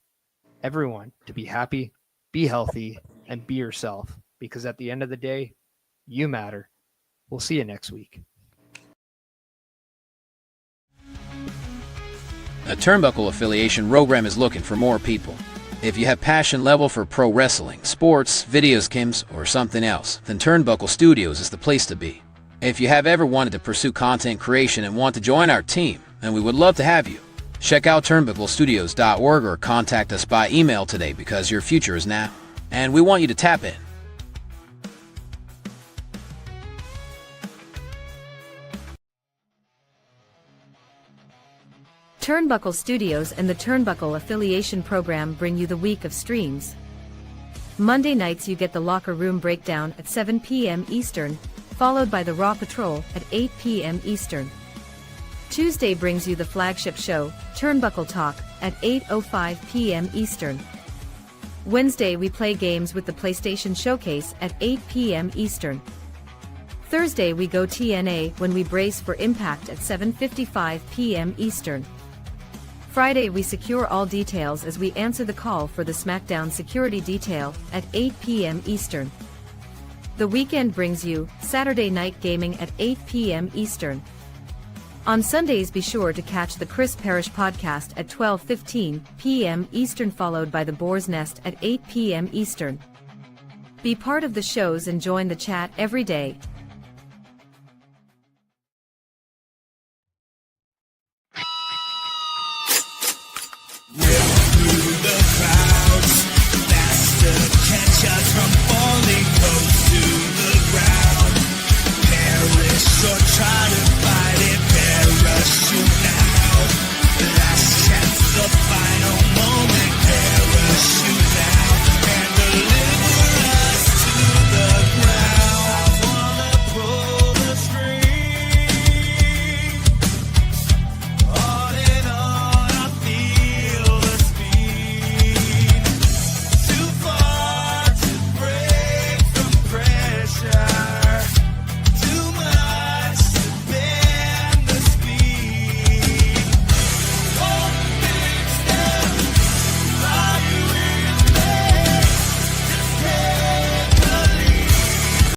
everyone to be happy, be healthy, and be yourself. Because at the end of the day, you matter. We'll see you next week. A Turnbuckle affiliation program is looking for more people. If you have passion level for pro wrestling, sports, videos, games, or something else, then Turnbuckle Studios is the place to be. If you have ever wanted to pursue content creation and want to join our team, then we would love to have you. Check out turnbucklestudios.org or contact us by email today because your future is now, and we want you to tap in. Turnbuckle Studios and the Turnbuckle Affiliation Program bring you the week of streams. Monday nights you get the Locker Room Breakdown at 7 p.m. Eastern, followed by the Raw Patrol at 8 p.m. Eastern. Tuesday brings you the flagship show, Turnbuckle Talk, at 8:05 p.m. Eastern. Wednesday we play games with the PlayStation Showcase at 8 p.m. Eastern. Thursday we go TNA when we brace for Impact at 7:55 p.m. Eastern. Friday we secure all details as we answer the call for the SmackDown security detail at 8 p.m. Eastern. The weekend brings you Saturday Night Gaming at 8 p.m. Eastern. On Sundays be sure to catch the Chris Parrish podcast at 12:15 p.m. Eastern, followed by the Boar's Nest at 8 p.m. Eastern. Be part of the shows and join the chat every day.